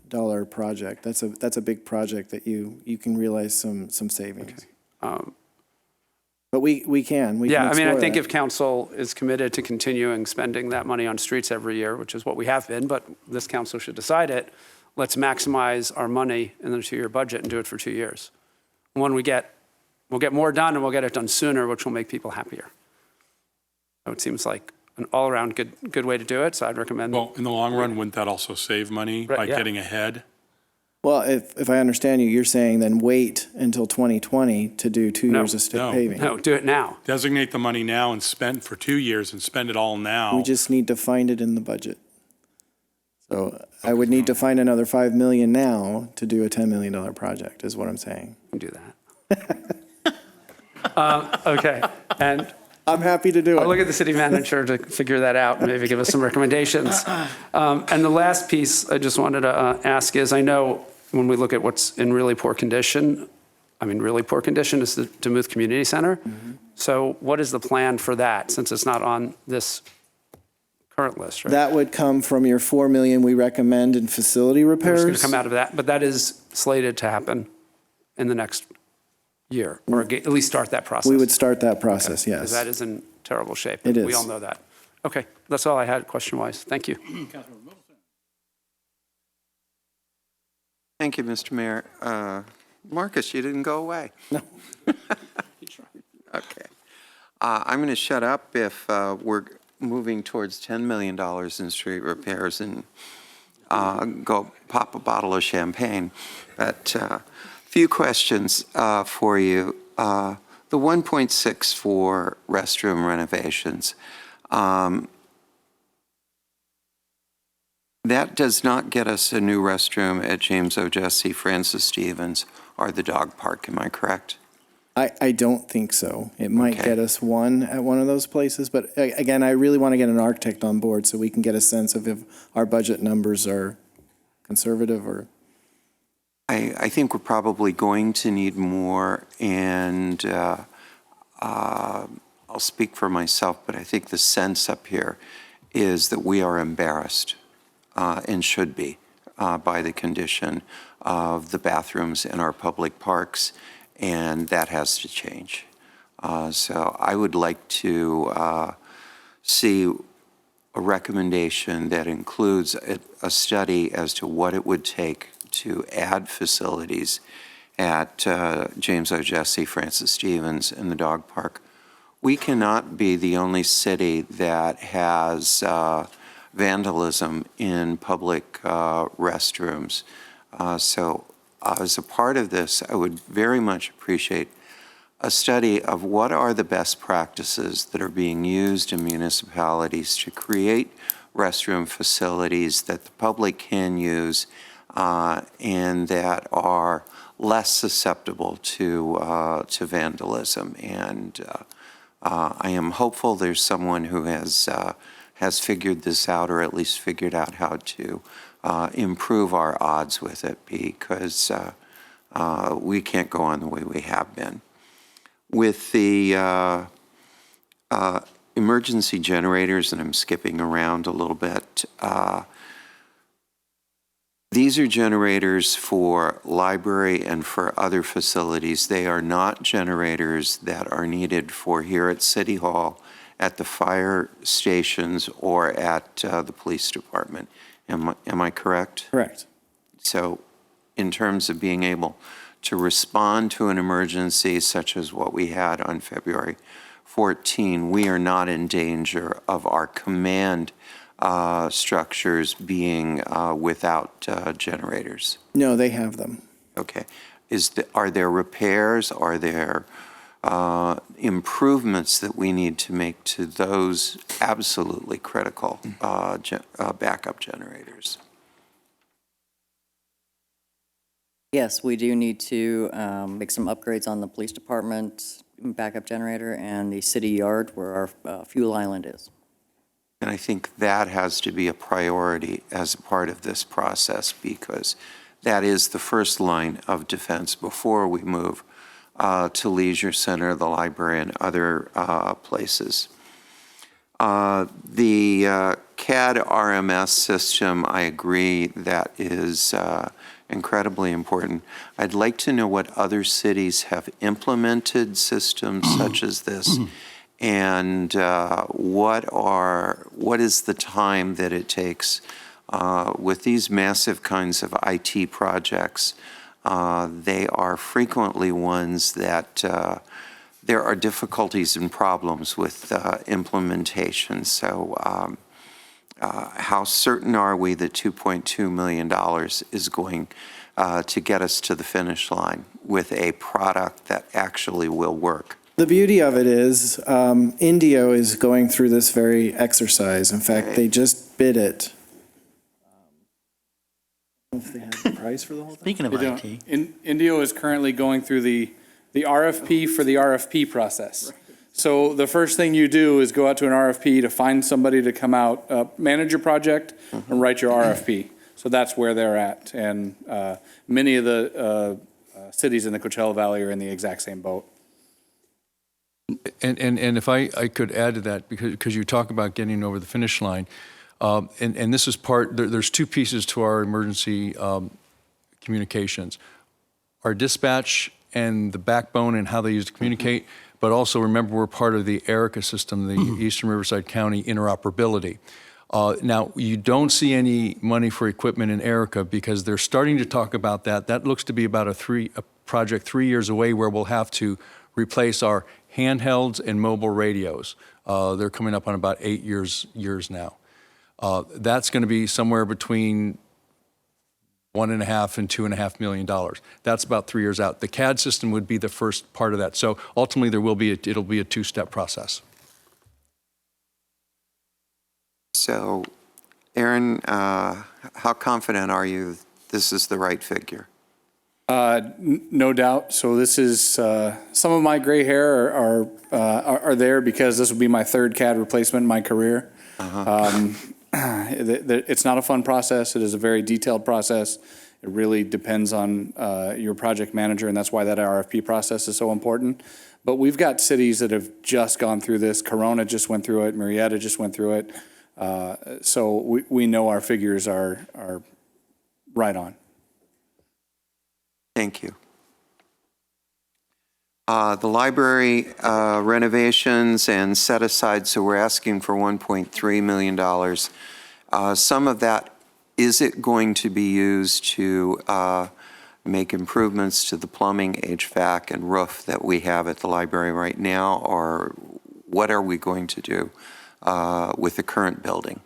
project. That's a big project that you can realize some savings. But we can Yeah, I mean, I explore think that. if council is committed to continuing spending that money on streets every year, which is what we have been, but this council should decide it, let's maximize our money in the 2-year budget and do it for 2 years. When we'll get more done and we'll get it done sooner, which will make people happier. So it seems like an all-around good way to do it, so I'd recommend. Well, in the long run, wouldn't that also save money Right, by yeah. getting ahead? Well, if I understand you, you're saying then wait until 2020 to do 2 years of state No. paving. No, do it now. Designate the money now and spend for 2 years and spend it all now. We just need to find it in the budget. So I would need to find another $5 million now to do a $10 million project, is what I'm saying. You can do that. Okay, and I'm happy to do I'll look it. at the city manager to figure that out and maybe give us some recommendations. And the last piece I just wanted to ask is, I know when we look at what's in really poor condition, really poor condition is the Demuth Community Center. Mm-hmm. So what is the plan for that, since it's not on this current list, right? That would come from your $4 million we recommend in facility It's repairs. going to come out of that, but that is slated to happen in the next year, or at least start that process. We would start that process, Because that yes. is in terrible shape. It We is. all know that. Okay, that's all I had question-wise. Thank you. Thank you, Mr. Mayor. Marcus, you didn't go away. No. Okay. I'm going to shut up if we're moving towards $10 million in street repairs and go pop a bottle of champagne. But few questions for you. The 1.6 for restroom renovations. That does not get us a new restroom at James O. Jesse, Francis Stevens, or the dog park, am I correct? I don't think so. It might Okay. get us one at one of those places, but again, I really want to get an architect on board so we can get a sense of if our budget numbers are conservative or. I think we're probably going to need more, and I'll speak for myself, but I think the sense up here is that we are embarrassed, and should be, by the condition of the bathrooms in our public parks, and that has to change. So I would like to see a recommendation that includes a study as to what it would take to add facilities at James O. Jesse, Francis Stevens, and the dog park. We cannot be the only city that has vandalism in public restrooms. So as a part of this, I would very much appreciate a study of what are the best practices that are being used in municipalities to create restroom facilities that the public can use and that are less susceptible to vandalism. And I am hopeful there's someone who has figured this out, or at least figured out how to improve our odds with it, because we can't go on the way we have been. With the emergency generators, and I'm skipping around a little bit, These are generators for library and for other facilities. They are not generators that are needed for here at City Hall, at the fire stations, or at the police department. Am I correct? Correct. So in terms of being able to respond to an emergency such as what we had on February 14, we are not in danger of our command structures being without generators. No, they have them. Okay. Are there repairs? Are there improvements that we need to make to those absolutely critical backup generators? Yes, we do need to make some upgrades on the police department backup generator and the city yard where our fuel island is. And I think that has to be a priority as a part of this process, because that is the first line of defense before we move to Leisure Center, the library, and other places. The CAD RMS system, I agree, that is incredibly important. I'd like to know what other cities have implemented systems such as this, and what is the time that it takes with these massive kinds of IT projects. They are frequently ones that there are difficulties and problems with implementation. So how certain are we that $2.2 million is going to get us to the finish line with a product that actually will work? The beauty of it is Indio is going through this very exercise. In fact, they just bid it. I don't know if they have the price for the whole thing. Speaking of IT. Indio is currently going through the RFP for the RFP process. So the first thing you do is go out to an RFP to find somebody to come out, manage your project, and write your RFP. So that's where they're at. And many of the cities in the Coachella Valley are in the exact same boat. And if I could add to that, because you talk about getting over the finish line, and this is there's two pieces to our emergency communications. Our dispatch and the backbone and how they use to communicate, but also remember we're part of the ERICA system, the Eastern Riverside County Interoperability. Now, you don't see any money for equipment in ERICA because they're starting to talk about that. That looks to be about a project 3 years away where we'll have to replace our handhelds and mobile radios. They're coming up on about 8 years now. That's going to be somewhere between $1.5 and $2.5 million. That's about 3 years out. The CAD system would be the first part of that. So ultimately, it'll be a two-step process. So, Aaron, how confident are you this is the right figure? No doubt. So this is, some of my gray hair are there because this will be my third CAD replacement in my career. It's not a fun process. It is a very detailed process. It really depends on your project manager, and that's why that RFP process is so important. But we've got cities that have just gone through this. Corona just went through it. Marietta just went through it. So we know our figures are right on. Thank you. The library renovations and set aside, so we're asking for $1.3 million. Some of that, is it going to be used to make improvements to the plumbing, HVAC, and roof that we have at the library right now, or what are we going to do with the current building?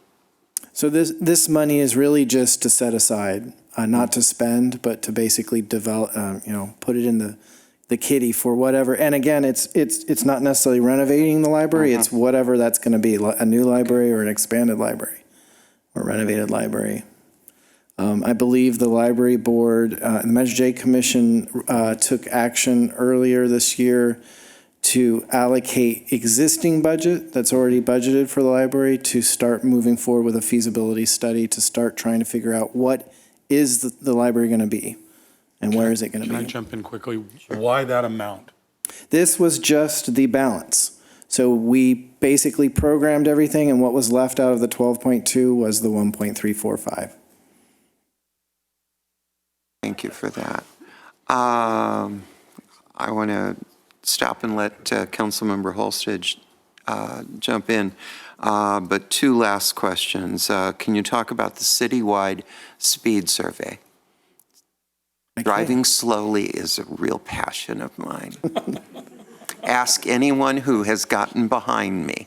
So this money is really just to set aside, not to spend, but to basically develop, put it in the kitty for whatever. And again, it's not necessarily renovating the library. It's whatever that's going to be, a new library or an expanded library or renovated library. I believe the library board, the Measure J Commission took action earlier this year to allocate existing budget that's already budgeted for the library to start moving forward with a feasibility study to start trying to figure out what is the library going to be and where is it going to be. Can I jump in quickly? Why that amount? This was just the balance. So we basically programmed everything, and what was left out of the 12.2 was the 1.345. Thank you for that. I want to stop and let Councilmember Holstage jump in. But two last questions. Can you talk about the citywide speed survey? Driving slowly is a real passion of mine. Ask anyone who has gotten behind me.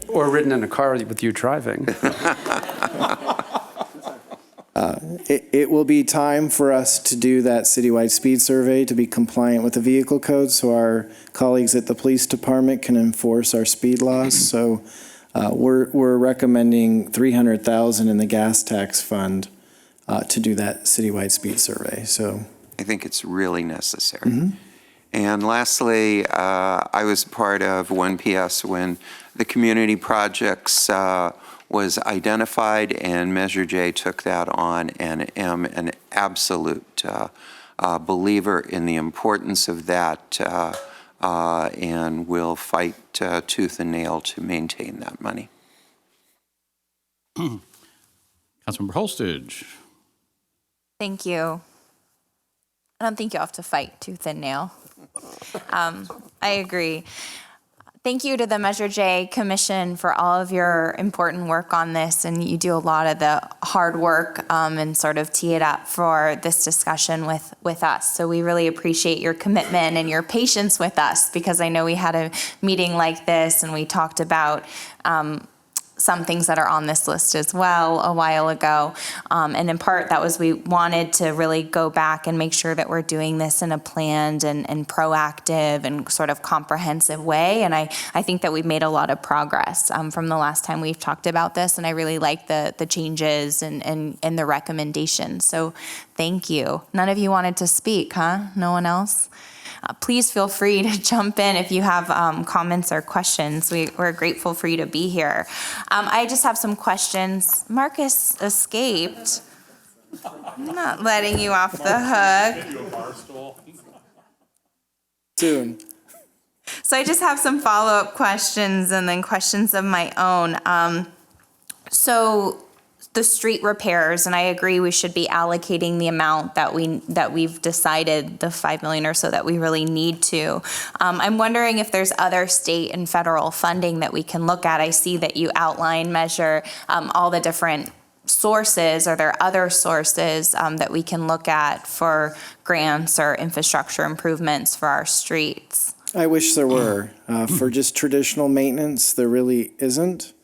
Or ridden in a car with you driving. It will be time for us to do that citywide speed survey to be compliant with the vehicle code, so our colleagues at the police department can enforce our speed laws. So we're recommending $300,000 in the gas tax fund to do that citywide speed survey. So I think it's really necessary. And lastly, I was part of 1PS when the community projects was identified, and Measure J took that on, and am an absolute believer in the importance of that, and will fight tooth and nail to maintain that money. Councilmember Holstage. Thank you. I don't think you have to fight tooth and nail. I agree. Thank you to the Measure J Commission for all of your important work on this, and you do a lot of the hard work and sort of tee it up for this discussion with us. So we really appreciate your commitment and your patience with us, because I know we had a meeting like this and we talked about some things that are on this list as well a while ago. And in part, that was we wanted to really go back and make sure that we're doing this in a planned and proactive and sort of comprehensive way. And I think that we've made a lot of progress from the last time we've talked about this. And I really like the changes and the recommendations. So thank you. None of you wanted to speak, huh? No one else? Please feel free to jump in if you have comments or questions. We're grateful for you to be here. I just have some questions. Marcus escaped. I'm not letting you off the hook. soon. So I just have some follow-up questions and then questions of my own. So the street repairs, and I agree we should be allocating the amount that we've decided, the $5 million or so that we really need to. I'm wondering if there's other state and federal funding that we can look at. I see that you outline, measure all the different sources. Are there other sources that we can look at for grants or infrastructure improvements for our streets? I wish there were. For just traditional maintenance, there really isn't.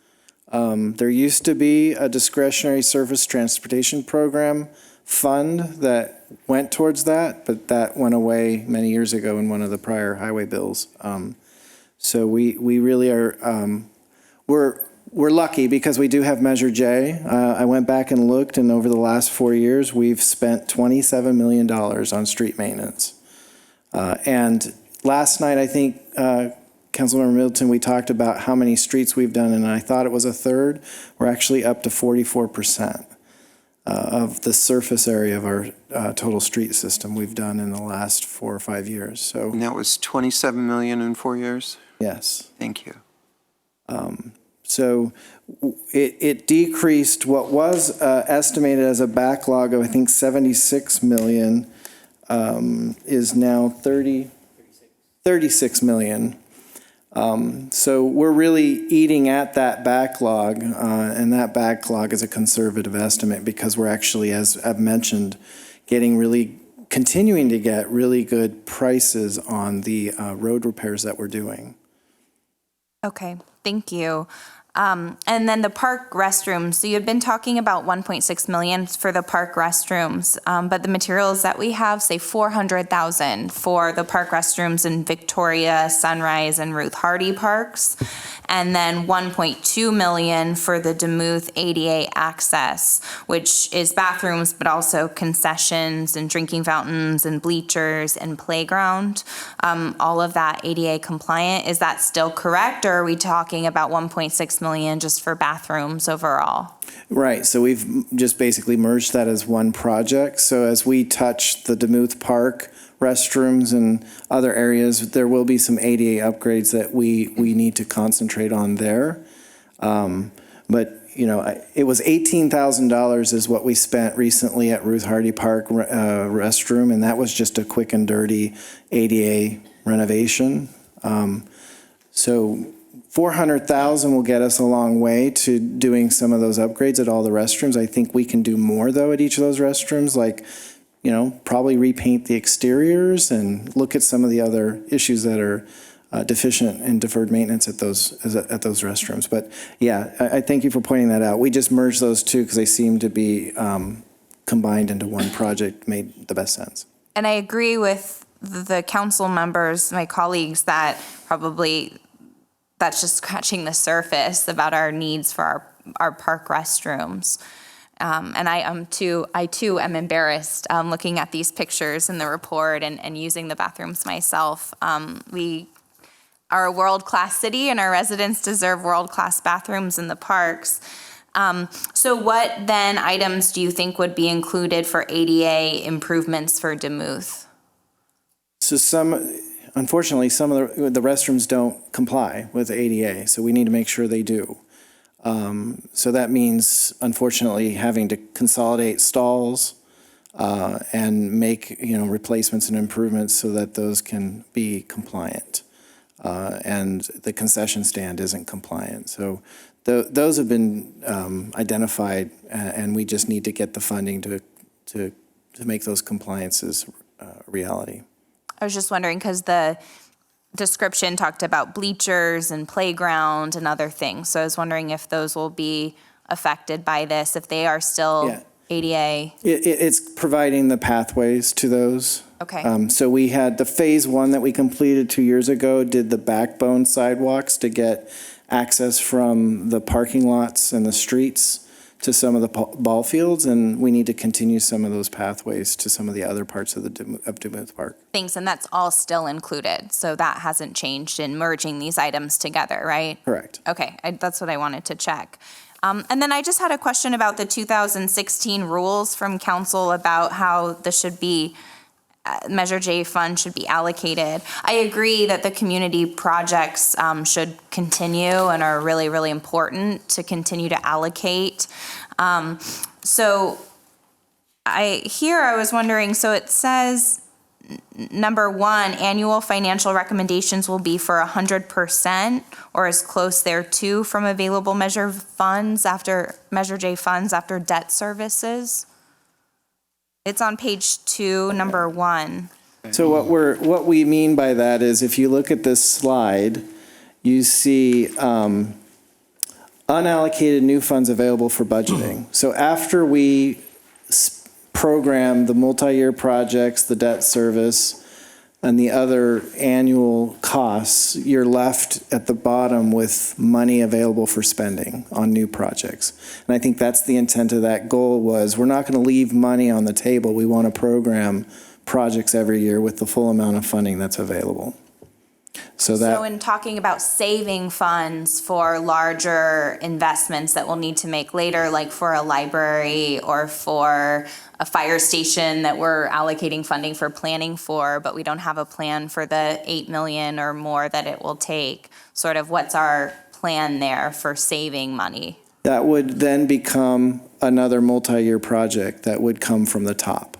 There used to be a discretionary surface transportation program fund that went towards that, but that went away many years ago in one of the prior highway bills. So we really are, we're lucky because we do have Measure J. I went back and looked, and over the last 4 years, we've spent $27 million on street maintenance. And last night, I think, Councilmember Middleton, we talked about how many streets we've done, and I thought it was a third. We're actually up to 44% of the surface area of our total street system we've done in the last 4 or 5 years. So, And that was $27 million in 4 years? yes. Thank you. So it decreased what was estimated as a backlog of, I think, 76 million is now 36 million. So we're really eating at that backlog, and that backlog is a conservative estimate because we're actually, as I've mentioned, continuing to get really good prices on the road repairs that we're doing. Okay, thank you. And then the park restrooms. So you've been talking about 1.6 million for the park restrooms, but the materials that we have say 400,000 for the park restrooms in Victoria, Sunrise, and Ruth Hardy parks, and then 1.2 million for the Demuth ADA access, which is bathrooms, but also concessions and drinking fountains and bleachers and playground. All of that ADA compliant. Is that still correct, or are we talking about 1.6 million just for bathrooms overall? Right, so we've just basically merged that as one project. So as we touch the Demuth Park restrooms and other areas, there will be some ADA upgrades that we need to concentrate on there. But, it was $18,000 is what we spent recently at Ruth Hardy Park restroom, and that was just a quick and dirty ADA renovation. So $400,000 will get us a long way to doing some of those upgrades at all the restrooms. I think we can do more, though, at each of those restrooms, like, probably repaint the exteriors and look at some of the other issues that are deficient in deferred maintenance at those restrooms. But yeah, I thank you for pointing that out. We just merged those two because they seem to be combined into one project, made the best sense. And I agree with the council members, my colleagues, that probably that's just scratching the surface about our needs for our park restrooms. And I too am embarrassed looking at these pictures in the report and using the bathrooms myself. We are a world-class city, and our residents deserve world-class bathrooms in the parks. So what then items do you think would be included for ADA improvements for Demuth? So unfortunately, some of the restrooms don't comply with ADA, so we need to make sure they do. So that means, unfortunately, having to consolidate stalls and make, replacements and improvements so that those can be compliant. And the concession stand isn't compliant. So those have been identified, and we just need to get the funding to make those compliances reality. I was just wondering, because the description talked about bleachers and playground and other things. So I was wondering if those will be affected by this, if they are still ADA. It's providing the pathways to those. Okay. So we had the phase 1 that we completed 2 years ago, did the backbone sidewalks to get access from the parking lots and the streets to some of the ball fields, and we need to continue some of those pathways to some of the other parts of Demuth Park. Thanks, and that's all still included, so that hasn't changed in merging these items together, right? Correct. Okay, that's what I wanted to check. And then I just had a question about the 2016 rules from council about how this should be, Measure J fund should be allocated. I agree that the community projects should continue and are really, really important to continue to allocate. So I was wondering, so it says number 1, annual financial recommendations will be for 100% or as close thereto from available Measure J funds after debt services. It's on page 2, number 1. So what we mean by that is, if you look at this slide, you see unallocated new funds available for budgeting. So after we program the multi-year projects, the debt service, and the other annual costs, you're left at the bottom with money available for spending on new projects. And I think that's the intent of that goal was, we're not going to leave money on the table. We want to program projects every year with the full amount of funding that's available. So in talking about saving funds for larger investments that we'll need to make later, like for a library or for a fire station that we're allocating funding for planning for, but we don't have a plan for the 8 million or more that it will take, sort of what's our plan there for saving money? that would then become another multi-year project that would come from the top.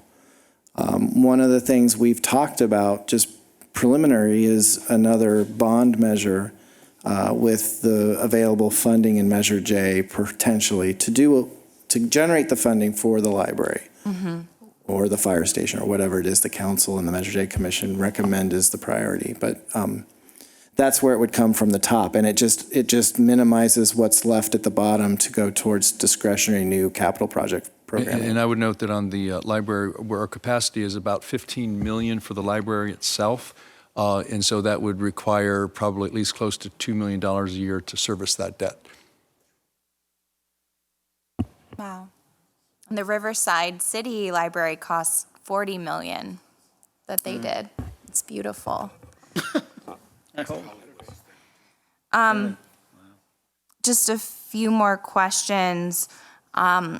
One of the things we've talked about, just preliminary, is another bond measure with the available funding in Measure J potentially to generate the funding for the library or the fire station or whatever it is the council and the Measure J Commission recommend is the priority. But that's where it would come from the top, and it just minimizes what's left at the bottom to go towards discretionary new capital project programming. And I would note that on the library, where our capacity is about 15 million for the library itself, and so that would require probably at least close to $2 million a year to service that debt. Wow. And the Riverside City Library costs $40 million that they did. It's beautiful. Just a few more questions.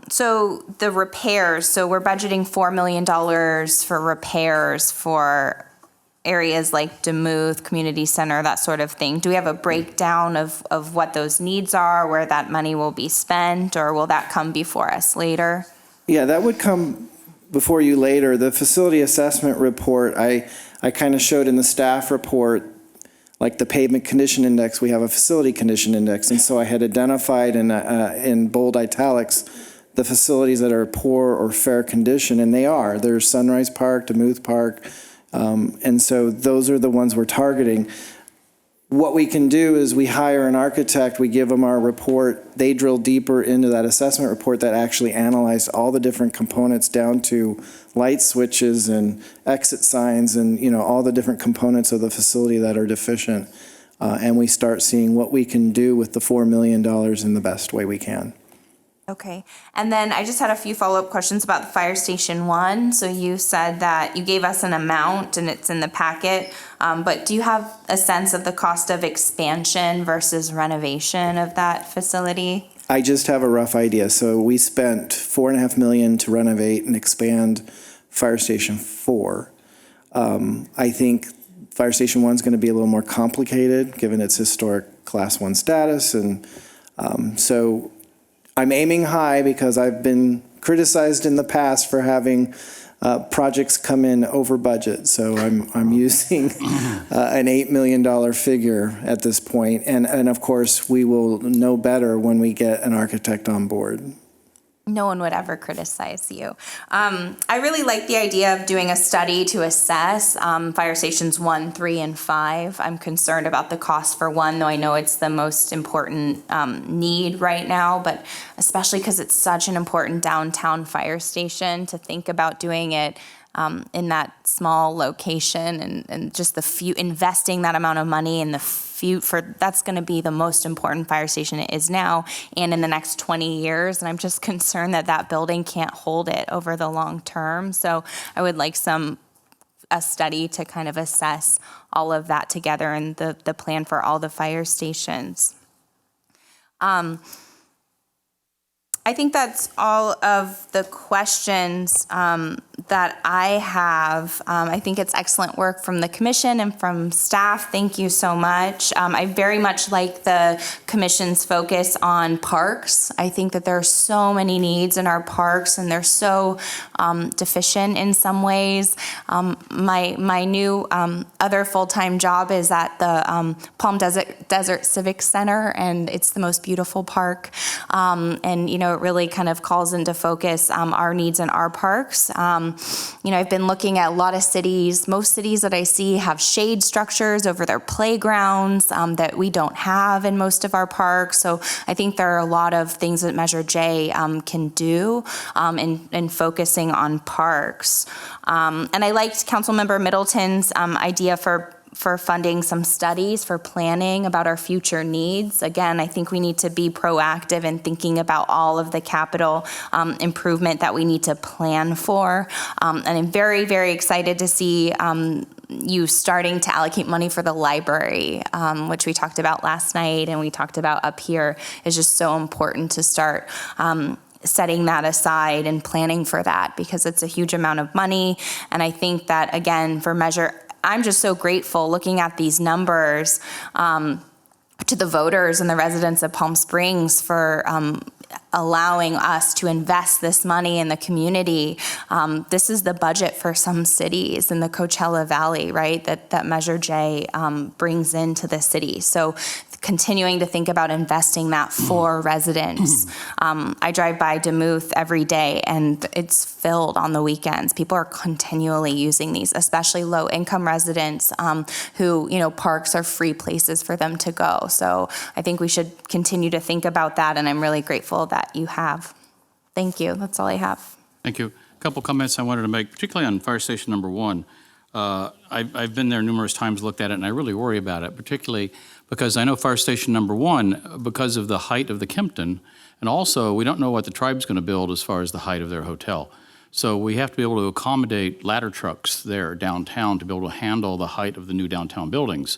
So the repairs, so we're budgeting $4 million for repairs for areas like Demuth, Community Center, that sort of thing. Do we have a breakdown of what those needs are, where that money will be spent, or will that come before us later? Yeah, that would come before you later. The facility assessment report, I kind of showed in the staff report, like the pavement condition index, we have a facility condition index. And so I had identified in bold italics the facilities that are poor or fair condition, and they are. There's Sunrise Park, Demuth Park, and so those are the ones we're targeting. What we can do is we hire an architect, we give them our report, they drill deeper into that assessment report that actually analyzed all the different components down to light switches and exit signs and, you know, all the different components of the facility that are deficient. And we start seeing what we can do with the $4 million in the best way we can. Okay, and then I just had a few follow-up questions about the Fire Station 1. So you said that you gave us an amount and it's in the packet, but do you have a sense of the cost of expansion versus renovation of that facility? I just have a rough idea. So we spent $4.5 million to renovate and expand Fire Station 4. I think Fire Station 1 is going to be a little more complicated given its historic Class 1 status, and so I'm aiming high because I've been criticized in the past for having projects come in over budget. So I'm using an $8 million figure at this point. And of course, we will know better when we get an architect on board. No one would ever criticize you. I really like the idea of doing a study to assess fire stations 1, 3, and 5. I'm concerned about the cost for 1, though I know it's the most important need right now, but especially because it's such an important downtown fire station, to think about doing it in that small location and just investing that amount of money in the that's going to be the most important fire station it is now and in the next 20 years. And I'm just concerned that that building can't hold it over the long term. So I would like a study to kind of assess all of that together and the plan for all the fire stations. I think that's all of the questions that I have. I think it's excellent work from the commission and from staff. Thank you so much. I very much like the commission's focus on parks. I think that there are so many needs in our parks and they're so deficient in some ways. My new other full-time job is at the Palm Desert Civic Center, and it's the most beautiful park. And, you know, it really kind of calls into focus our needs in our parks. You know, I've been looking at a lot of cities. Most cities that I see have shade structures over their playgrounds that we don't have in most of our parks. So I think there are a lot of things that Measure J can do in focusing on parks. And I liked Councilmember Middleton's idea for funding some studies for planning about our future needs. Again, I think we need to be proactive in thinking about all of the capital improvement that we need to plan for. And I'm very, very excited to see you starting to allocate money for the library, which we talked about last night and we talked about up here. Is just so important to start setting that aside and planning for that, because it's a huge amount of money. And I think that, again, for Measure, I'm just so grateful looking at these numbers to the voters and the residents of Palm Springs for allowing us to invest this money in the community. This is the budget for some cities in the Coachella Valley, right, that Measure J brings into the city. So continuing to think about investing that for residents. I drive by Demuth every day and it's filled on the weekends. People are continually using these, especially low-income residents who, you know, parks are free places for them to go. So I think we should continue to think about that, and I'm really grateful that you have. Thank you. That's all I have. Thank you. A couple comments I wanted to make, particularly on Fire Station number 1. I've been there numerous times, looked at it, and I really worry about it, particularly because I know Fire Station number 1, because of the height of the Kempton, and also we don't know what the tribe's going to build as far as the height of their hotel. So we have to be able to accommodate ladder trucks there downtown to be able to handle the height of the new downtown buildings.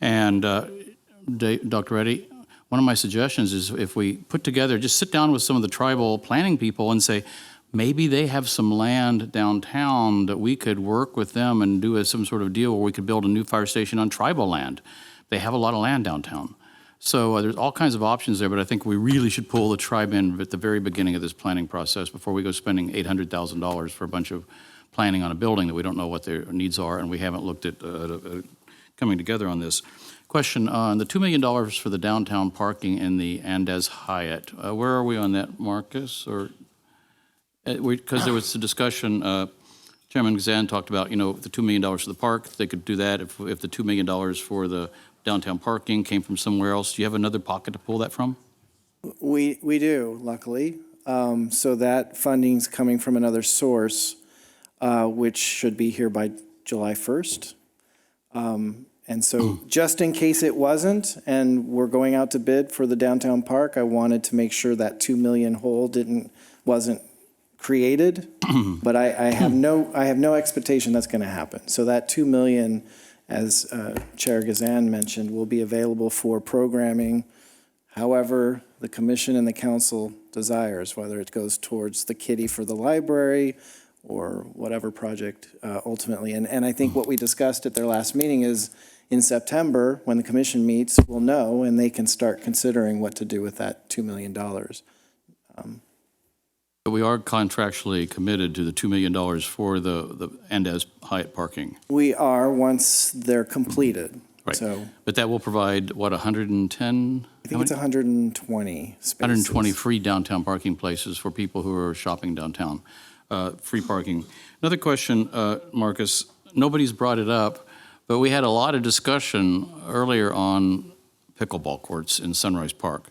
And Dr. Reddy, one of my suggestions is if we put together, just sit down with some of the tribal planning people and say, maybe they have some land downtown that we could work with them and do some sort of deal where we could build a new fire station on tribal land. They have a lot of land downtown. So there's all kinds of options there, but I think we really should pull the tribe in at the very beginning of this planning process before we go spending $800,000 for a bunch of planning on a building that we don't know what their needs are, and we haven't looked at coming together on this. Question on the $2 million for the downtown parking in the Andes Hyatt. Where are we on that, Marcus? Or because there was a discussion, Chairman Gazan talked about, the $2 million for the park. They could do that if the $2 million for the downtown parking came from somewhere else. Do you have another pocket to pull that from? We do, luckily. So that funding's coming from another source, which should be here by July 1st. And so just in case it wasn't, and we're going out to bid for the downtown park, I wanted to make sure that 2 million hole wasn't created. But I have no expectation that's going to happen. So that 2 million, as Chair Gazan mentioned, will be available for programming however the commission and the council desires, whether it goes towards the kitty for the library or whatever project ultimately. And I think what we discussed at their last meeting is in September, when the commission meets, we'll know, and they can start considering what to do with that $2 million. But we are contractually committed to the $2 million for the Andes Hyatt parking. We are, once they're completed. Right. So But that will provide, what, 110? I think it's 120 spaces. 120 free downtown parking places for people who are shopping downtown, free parking. Another question, Marcus, nobody's brought it up, but we had a lot of discussion earlier on pickleball courts in Sunrise Park.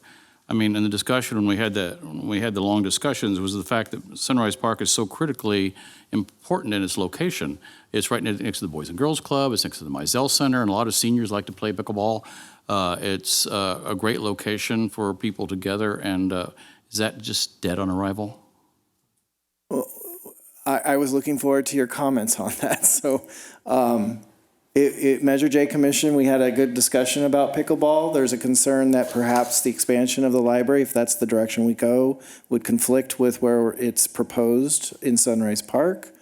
I mean, in the discussion, when we had the long discussions, was the fact that Sunrise Park is so critically important in its location. It's right next to the Boys and Girls Club, it's next to the Mizell Center, and a lot of seniors like to play pickleball. It's a great location for people together, and is that just dead on arrival? I was looking forward to your comments on that. So Measure J Commission, we had a good discussion about pickleball. There's a concern that perhaps the expansion of the library, if that's the direction we go, would conflict with where it's proposed in Sunrise Park.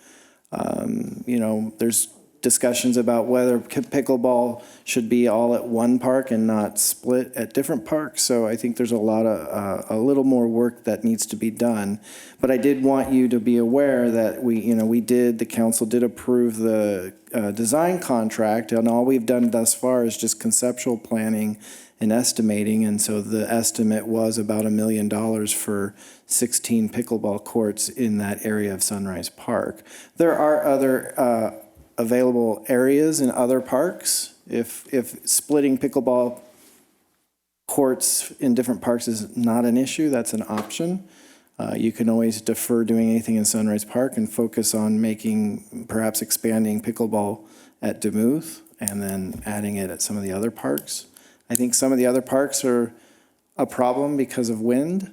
There's discussions about whether pickleball should be all at one park and not split at different parks. So I think there's a little more work that needs to be done. But I did want you to be aware that the council did approve the design contract, and all we've done thus far is just conceptual planning and estimating. And so the estimate was about $1 million for 16 pickleball courts in that area of Sunrise Park. There are other available areas in other parks. If splitting pickleball courts in different parks is not an issue, that's an option. You can always defer doing anything in Sunrise Park and focus on perhaps expanding pickleball at Demuth and then adding it at some of the other parks. I think some of the other parks are a problem because of wind,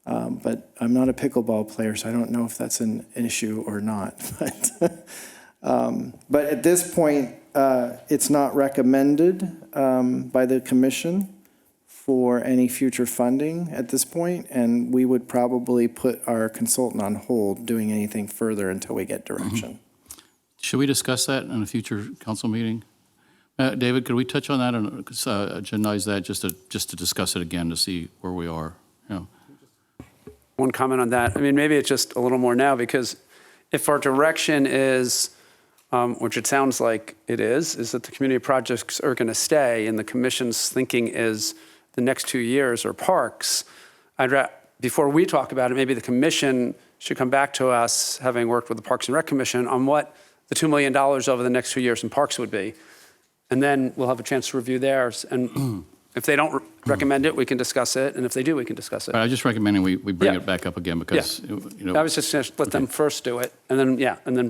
but I'm not a pickleball player, so I don't know if that's an issue or not. But at this point, it's not recommended by the commission for any future funding at this point, and we would probably put our consultant on hold doing anything further until we get direction. Should we discuss that in a future council meeting? David, could we touch on that and agendize that just to discuss it again to see where we are? One comment on that. I mean, maybe it's just a little more now, because if our direction is, which it sounds like it is that the community projects are going to stay, and the commission's thinking is the next 2 years are parks, before we talk about it, maybe the commission should come back to us, having worked with the Parks and Rec Commission, on what the $2 million over the next 2 years in parks would be. And then we'll have a chance to review theirs. And if they don't recommend it, we can discuss it. And if they do, we can discuss it. I was just recommending we bring it back up again because, I was just going to let them first do it, and then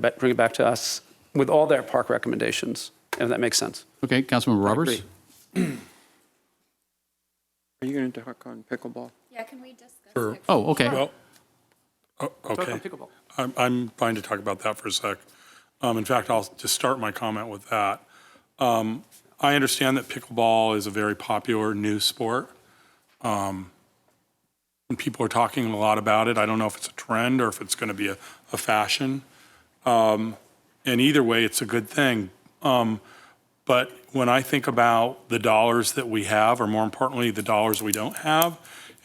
bring it back to us with all their park recommendations, if that makes sense. Okay, Councilmember Roberts? Are you going to talk on pickleball? Yeah, can we discuss? Sure. Oh, okay. Well, Talk okay. on pickleball. I'm fine to talk about that for a sec. In fact, I'll just start my comment with that. I understand that pickleball is a very popular new sport. and people are talking a lot about it. I don't know if it's a trend or if it's going to be a fashion. And either way, it's a good thing. But when I think about the dollars that we have, or more importantly, the dollars we don't have,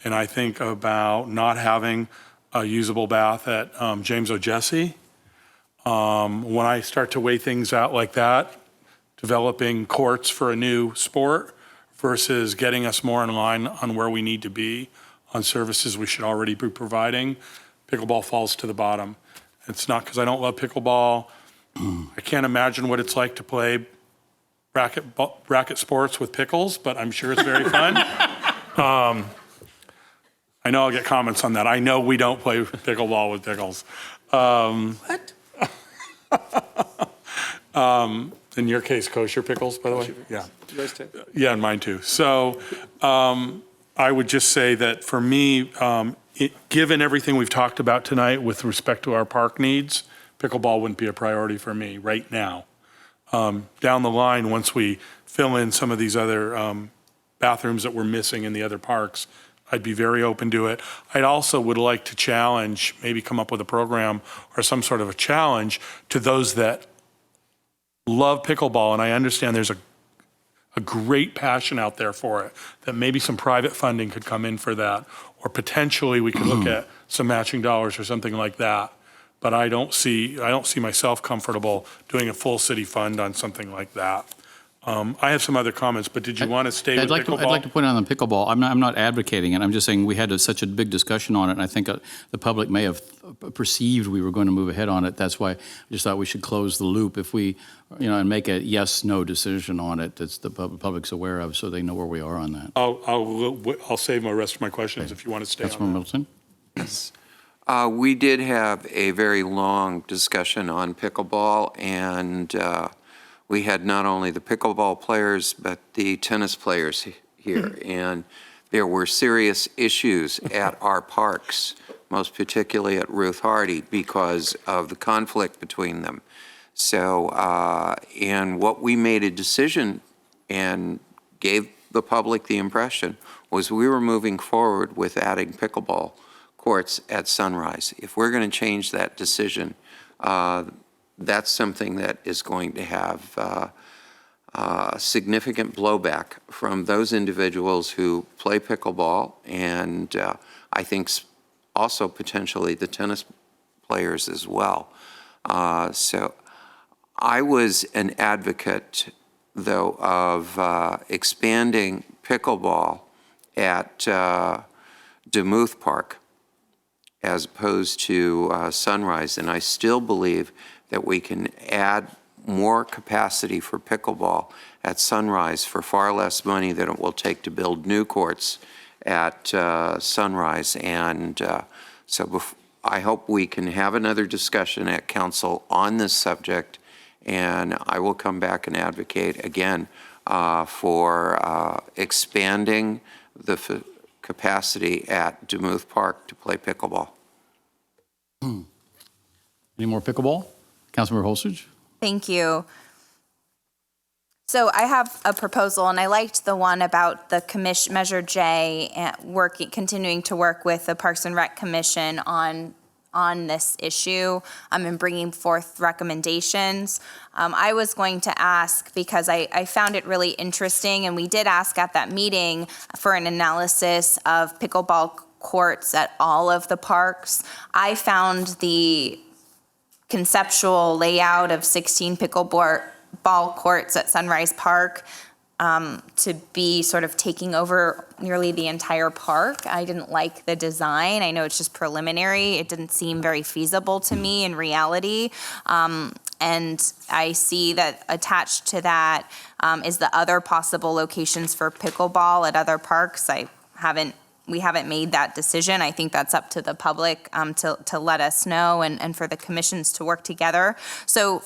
and I think about not having a usable bath at James O'Jesse, when I start to weigh things out like that, developing courts for a new sport versus getting us more in line on where we need to be on services we should already be providing, pickleball falls to the bottom. It's not because I don't love pickleball. I can't imagine what it's like to play racket sports with pickles, but I'm sure it's very fun. I know I'll get comments on that. I know we don't play pickleball with pickles. What? In your case, kosher pickles, by the way? Yeah. Yours too? Yeah, and mine too. So I would just say that for me, given everything we've talked about tonight with respect to our park needs, pickleball wouldn't be a priority for me right now. Down the line, once we fill in some of these other bathrooms that we're missing in the other parks, I'd be very open to it. I also would like to challenge, maybe come up with a program or some sort of a challenge to those that love pickleball, and I understand there's a great passion out there for it, that maybe some private funding could come in for that, or potentially we could look at some matching dollars or something like that. But I don't see myself comfortable doing a full city fund on something like that. I have some other comments, but did you want to stay with pickleball? I'd like to point out on the pickleball, I'm not advocating it. I'm just saying we had such a big discussion on it, and I think the public may have perceived we were going to move ahead on it. That's why I just thought we should close the loop if we, and make a yes/no decision on it that the public's aware of, so they know where we are on that. I'll save the rest of my questions if you want to stay Councilman on that. Middleton? Yes. We did have a very long discussion on pickleball, and we had not only the pickleball players, but the tennis players here. And there were serious issues at our parks, most particularly at Ruth Hardy, because of the conflict between them. So, and what we made a decision and gave the public the impression was we were moving forward with adding pickleball courts at Sunrise. If we're going to change that decision, that's something that is going to have significant blowback from those individuals who play pickleball, and I think also potentially the tennis players as well. So I was an advocate, though, of expanding pickleball at DeMuth Park as opposed to Sunrise, and I still believe that we can add more capacity for pickleball at Sunrise for far less money than it will take to build new courts at Sunrise. And so I hope we can have another discussion at council on this subject, and I will come back and advocate again for expanding the capacity at DeMuth Park to play pickleball. Any more pickleball? Councilmember Holsage? Thank you. So I have a proposal, and I liked the one about the commission, Measure J, and continuing to work with the Parks and Rec Commission on this issue and bringing forth recommendations. I was going to ask, because I found it really interesting, and we did ask at that meeting for an analysis of pickleball courts at all of the parks. I found the conceptual layout of 16 pickleball courts at Sunrise Park to be sort of taking over nearly the entire park. I didn't like the design. I know it's just preliminary. It didn't seem very feasible to me in reality. And I see that attached to that is the other possible locations for pickleball at other parks. We haven't made that decision. I think that's up to the public to let us know and for the commissions to work together. So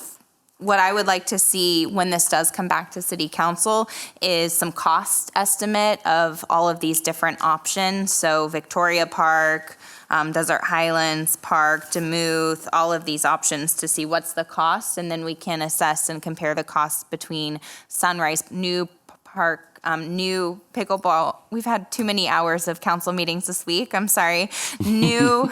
what I would like to see when this does come back to City Council is some cost estimate of all of these different options. So Victoria Park, Desert Highlands Park, DeMuth, all of these options to see what's the cost, and then we can assess and compare the costs between Sunrise, new Park, new pickleball. We've had too many hours of council meetings this week. I'm sorry. New,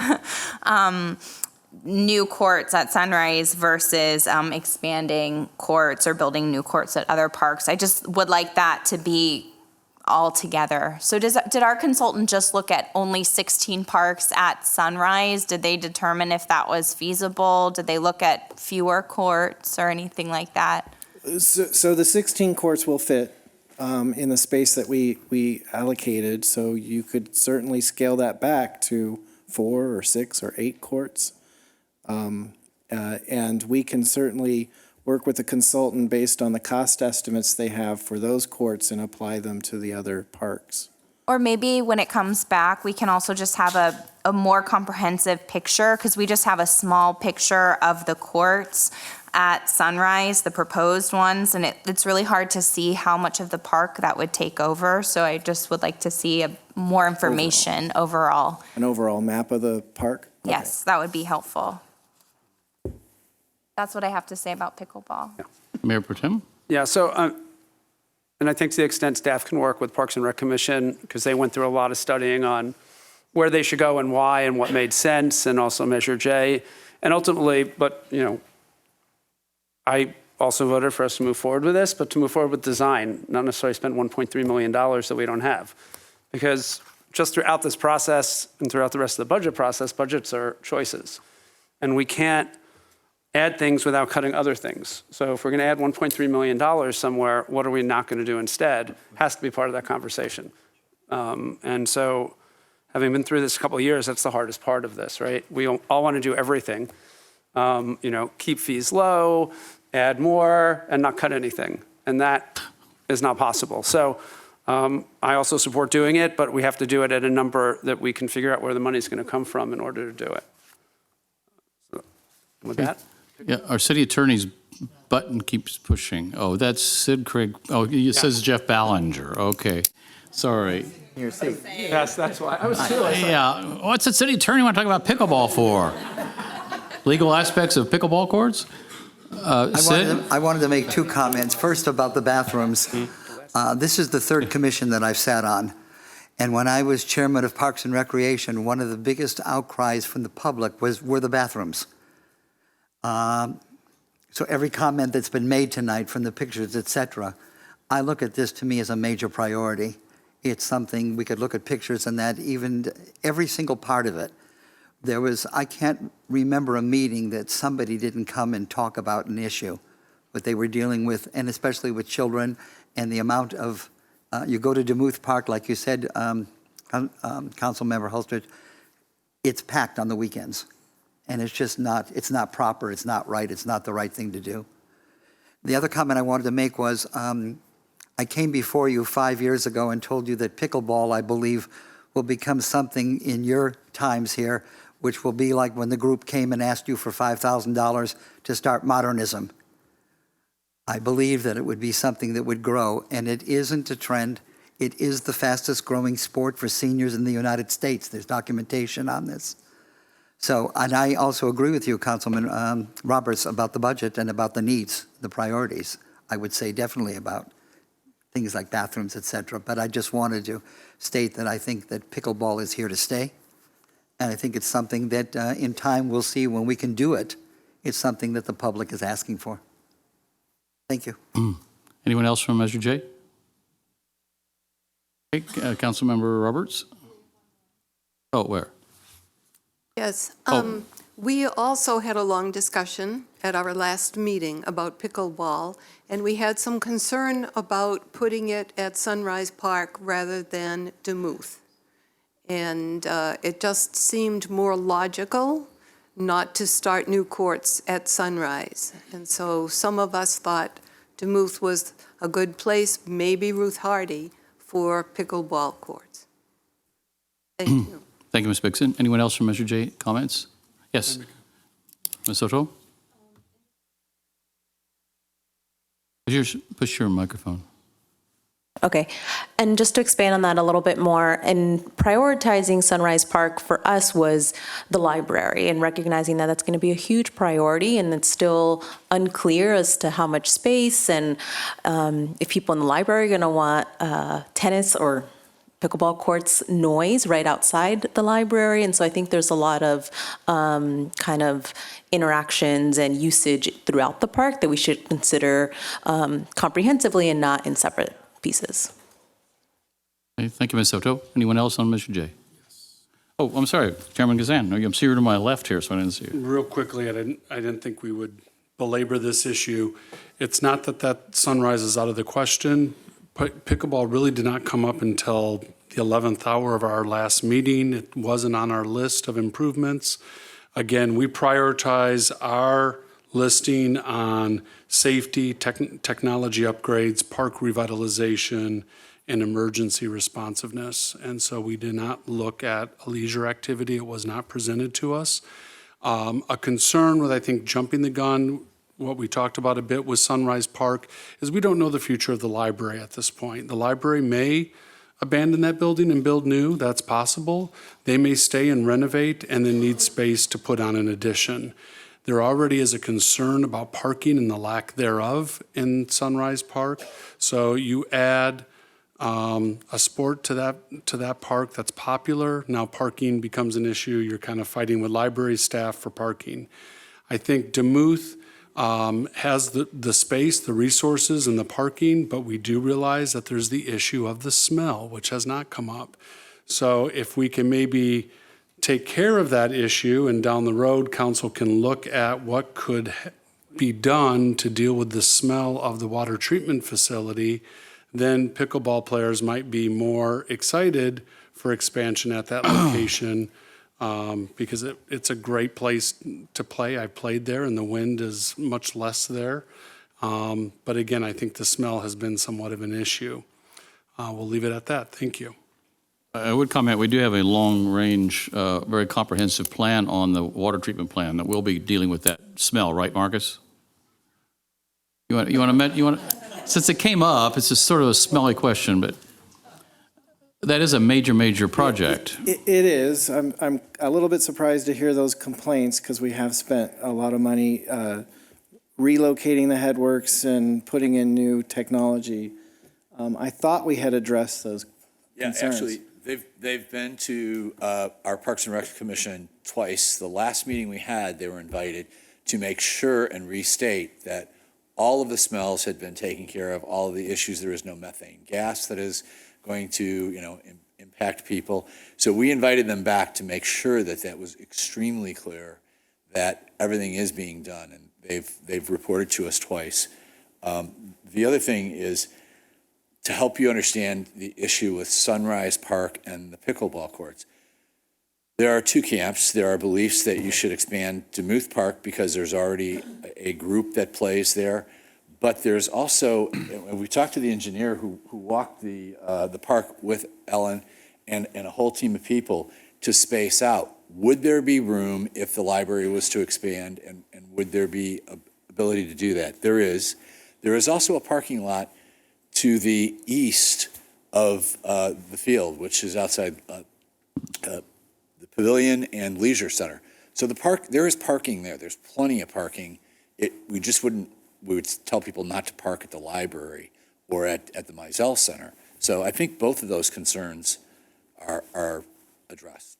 new courts at Sunrise versus expanding courts or building new courts at other parks. I just would like that to be all together. So did our consultant just look at only 16 parks at Sunrise? Did they determine if that was feasible? Did they look at fewer courts or anything like that? So the 16 courts will fit in the space that we allocated, so you could certainly scale that back to 4 or 6 or 8 courts. And we can certainly work with the consultant based on the cost estimates they have for those courts and apply them to the other parks. Or maybe when it comes back, we can also just have a more comprehensive picture, because we just have a small picture of the courts at Sunrise, the proposed ones, and it's really hard to see how much of the park that would take over. So I just would like to see more information overall. An overall map of the park? Yes, that would be helpful. That's what I have to say about pickleball. Mayor Pro Tem? Yeah, so, and I think to the extent staff can work with Parks and Rec Commission, because they went through a lot of studying on where they should go and why and what made sense, and also Measure J. And ultimately, but, you know, I also voted for us to move forward with this, but to move forward with design, not necessarily spend $1.3 million that we don't have. Because just throughout this process and throughout the rest of the budget process, budgets are choices. And we can't add things without cutting other things. So if we're going to add $1.3 million somewhere, what are we not going to do instead? Has to be part of that conversation. And so having been through this a couple of years, that's the hardest part of this, right? We all want to do everything. You know, keep fees low, add more, and not cut anything. And that is not possible. So I also support doing it, but we have to do it at a number that we can figure out where the money's going to come from in order to do it. So, with that. Yeah, our city attorney's button keeps pushing. Oh, that's Sid Craig. Oh, it says Jeff Ballinger. Okay, sorry. Yes, that's why. I was too. Yeah, what's the city attorney want to talk about pickleball for? Legal aspects of pickleball courts? Sid? I wanted to make 2 comments. First, about the bathrooms. This is the 3rd commission that I've sat on. And when I was chairman of Parks and Recreation, one of the biggest outcries from the public were the bathrooms. So every comment that's been made tonight, from the pictures, et cetera, I look at this, to me, as a major priority. It's something we could look at pictures and that, even every single part of it. I can't remember a meeting that somebody didn't come and talk about an issue, what they were dealing with, and especially with children, and the amount of, you go to Demuth Park, like you said, Councilmember Holster, it's packed on the weekends. And it's just not, it's not proper, it's not right, it's not the right thing to do. The other comment I wanted to make was, I came before you 5 years ago and told you that pickleball, I believe, will become something in your times here, which will be like when the group came and asked you for $5,000 to start modernism. I believe that it would be something that would grow, and it isn't a trend. It is the fastest growing sport for seniors in the United States. There's documentation on this. So, and I also agree with you, Councilman Roberts, about the budget and about the needs, the priorities. I would say definitely about things like bathrooms, et cetera. But I just wanted to state that I think that pickleball is here to stay. And I think it's something that in time we'll see when we can do it. It's something that the public is asking for. Thank you. Anyone else from Measure J? Okay, Councilmember Roberts? Oh, where? Yes. We also had a long discussion at our last meeting about pickleball, and we had some concern about putting it at Sunrise Park rather than Demuth. And it just seemed more logical not to start new courts at Sunrise. And so some of us thought Demuth was a good place, maybe Ruth Hardy, for pickleball courts. Thank you. Thank you, Ms. Bixson. Anyone else from Measure J comments? Yes. Ms. Soto? Push your microphone. Okay. And just to expand on that a little bit more, and prioritizing Sunrise Park for us was the library and recognizing that that's going to be a huge priority, and it's still unclear as to how much space and if people in the library are going to want tennis or pickleball courts noise right outside the library. And so I think there's a lot of kind of interactions and usage throughout the park that we should consider comprehensively and not in separate pieces. Okay, thank you, Ms. Soto. Anyone else on Measure J? Oh, I'm sorry, Chairman Gazan. No, I'm seated to my left here, so I didn't see you. Real quickly, I didn't think we would belabor this issue. It's not that Sunrise is out of the question. Pickleball really did not come up until the 11th hour of our last meeting. It wasn't on our list of improvements. Again, we prioritize our listing on safety, technology upgrades, park revitalization, and emergency responsiveness. And so we did not look at a leisure activity. It was not presented to us. A concern with, I think, jumping the gun, what we talked about a bit with Sunrise Park, is we don't know the future of the library at this point. The library may abandon that building and build new. That's possible. They may stay and renovate and then need space to put on an addition. There already is a concern about parking and the lack thereof in Sunrise Park. So you add a sport to that park that's popular. Now parking becomes an issue. You're kind of fighting with library staff for parking. I think Demuth has the space, the resources, and the parking, but we do realize that there's the issue of the smell, which has not come up. So if we can maybe take care of that issue, and down the road, council can look at what could be done to deal with the smell of the water treatment facility, then pickleball players might be more excited for expansion at that location because it's a great place to play. I played there, and the wind is much less there. But again, I think the smell has been somewhat of an issue. We'll leave it at that. Thank you. I would comment, we do have a long-range, very comprehensive plan on the water treatment plan that will be dealing with that smell, right, Marcus? You want to, since it came up, it's a sort of a smelly question, but that is a major project. It is. I'm a little bit surprised to hear those complaints because we have spent a lot of money relocating the headworks and putting in new technology. I thought we had addressed those concerns. Actually, they've been to our Parks and Rec Commission twice. The last meeting we had, they were invited to make sure and restate that all of the smells had been taken care of, all of the issues. There is no methane gas that is going to, impact people. So we invited them back to make sure that that was extremely clear, that everything is being done, and they've reported to us twice. The other thing is, to help you understand the issue with Sunrise Park and the pickleball courts, there are two camps. There are beliefs that you should expand Demuth Park because there's already a group that plays there. But there's also, and we talked to the engineer who walked the park with Ellen and a whole team of people to space out. Would there be room if the library was to expand, and would there be ability to do that? There is. There is also a parking lot to the east of the field, which is outside the Pavilion and Leisure Center. So the park, there is parking there. There's plenty of parking. We would tell people not to park at the library or at the Mizell Center. So I think both of those concerns are addressed.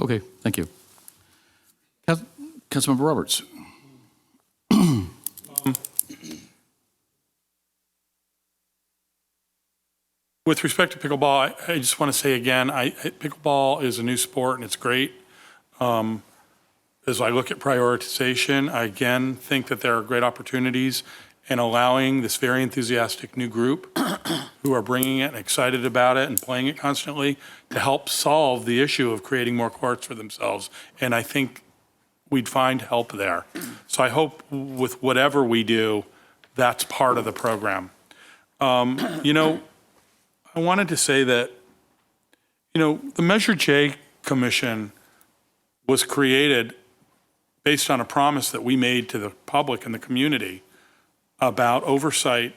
Okay, thank you. Councilmember Roberts. With respect to pickleball, I just want to say again, pickleball is a new sport and it's great. As I look at prioritization, I again think that there are great opportunities in allowing this very enthusiastic new group who are bringing it and excited about it and playing it constantly to help solve the issue of creating more courts for themselves. And I think we'd find help there. So I hope with whatever we do, that's part of the program. I wanted to say that, the Measure J Commission was created based on a promise that we made to the public and the community about oversight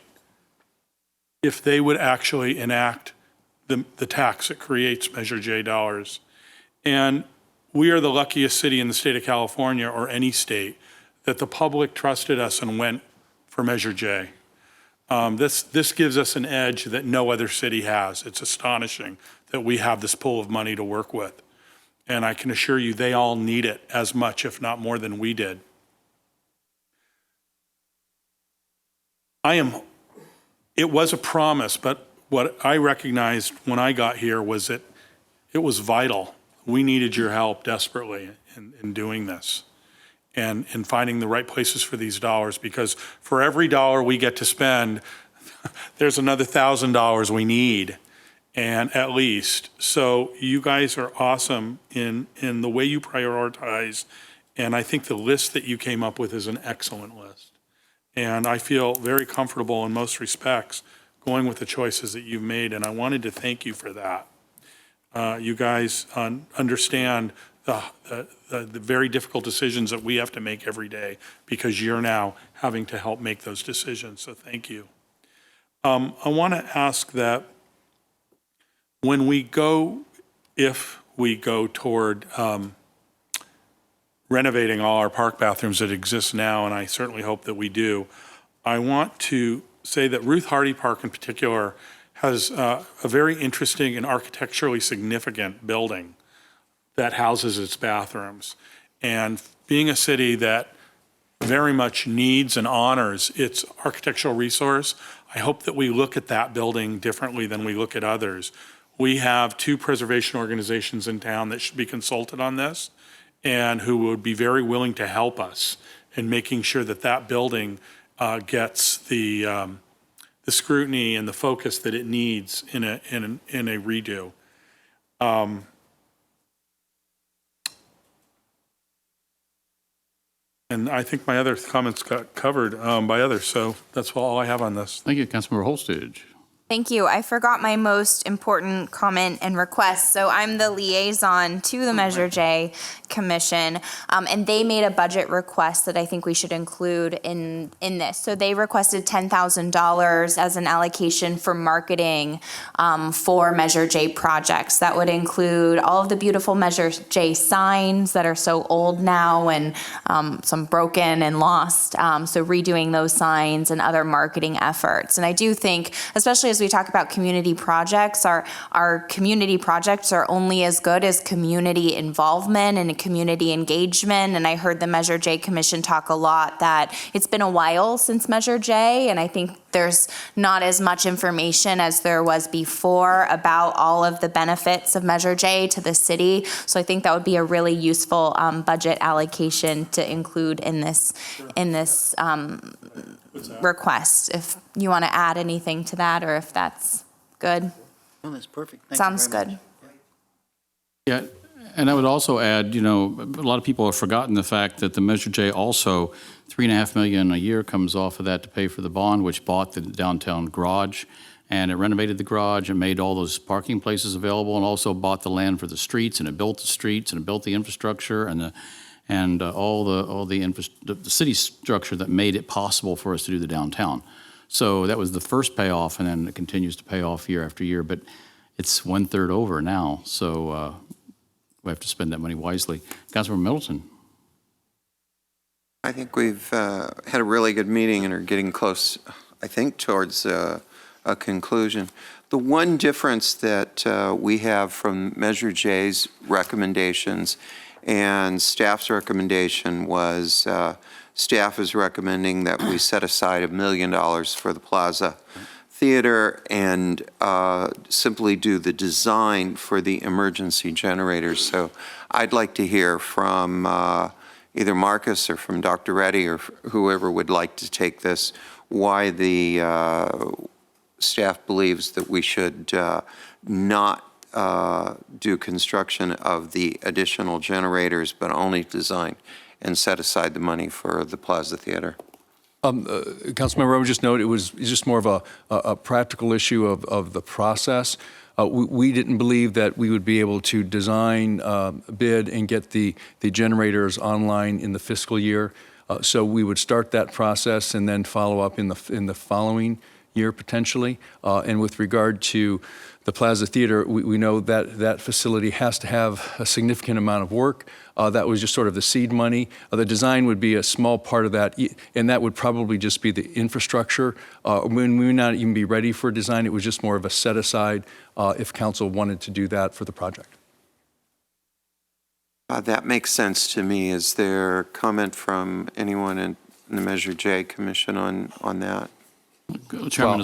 if they would actually enact the tax that creates Measure J dollars. And we are the luckiest city in the state of California, or any state, that the public trusted us and went for Measure J. This gives us an edge that no other city has. It's astonishing that we have this pool of money to work with. And I can assure you, they all need it as much, if not more than we did. It was a promise, but what I recognized when I got here was that it was vital. We needed your help desperately in doing this and in finding the right places for these dollars, because for every dollar we get to spend, there's another $1,000 we need, and at least. So you guys are awesome in the way you prioritize, and I think the list that you came up with is an excellent list. And I feel very comfortable in most respects going with the choices that you've made, and I wanted to thank you for that. You guys understand the very difficult decisions that we have to make every day, because you're now having to help make those decisions, so thank you. I want to ask that when we go, if we go toward renovating all our park bathrooms that exist now, and I certainly hope that we do, I want to say that Ruth Hardy Park in particular has a very interesting and architecturally significant building that houses its bathrooms. And being a city that very much needs and honors its architectural resource, I hope that we look at that building differently than we look at others. We have 2 preservation organizations in town that should be consulted on this, and who would be very willing to help us in making sure that that building gets the scrutiny and the focus that it needs in a redo. And I think my other comments got covered by others, so that's all I have on this. Thank you, Councilmember Holstage. Thank you. I forgot my most important comment and request. So I'm the liaison to the Measure J Commission, and they made a budget request that I think we should include in this. So they requested $10,000 as an allocation for marketing for Measure J projects. That would include all of the beautiful Measure J signs that are so old now and some broken and lost. So redoing those signs and other marketing efforts. And I do think, especially as we talk about community projects, our community projects are only as good as community involvement and community engagement. And I heard the Measure J Commission talk a lot that it's been a while since Measure J, and I think there's not as much information as there was before about all of the benefits of Measure J to the city. So I think that would be a really useful budget allocation to include in this request. If you want to add anything to that, or if that's good. No, that's perfect. Thank Sounds you very good. much. Yeah, and I would also add, a lot of people have forgotten the fact that the Measure J also, $3.5 million a year comes off of that to pay for the bond, which bought the downtown garage, and it renovated the garage and made all those parking places available, and also bought the land for the streets, and it built the streets, and it built the infrastructure, and all the city structure that made it possible for us to do the downtown. So that was the first payoff, and then it continues to pay off year after year. But it's 1/3 over now, so we have to spend that money wisely. Councilmember Middleton. I think we've had a really good meeting and are getting close, I think, towards a conclusion. The one difference that we have from Measure J's recommendations and staff's recommendation was staff is recommending that we set aside $1 million for the Plaza Theater and simply do the design for the emergency generators. So I'd like to hear from either Marcus or from Dr. Reddy or whoever would like to take this, why the staff believes that we should not do construction of the additional generators, but only design and set aside the money for the Plaza Theater. Councilmember, I would just note it's just more of a practical issue of the process. We didn't believe that we would be able to design, bid, and get the generators online in the fiscal year. So we would start that process and then follow up in the following year potentially. And with regard to the Plaza Theater, we know that that facility has to have a significant amount of work. That was just sort of the seed money. The design would be a small part of that, and that would probably just be the infrastructure. We may not even be ready for design. It was just more of a set aside if council wanted to do that for the project. That makes sense to me. Is there comment from anyone in the Measure J Commission on that? Chairman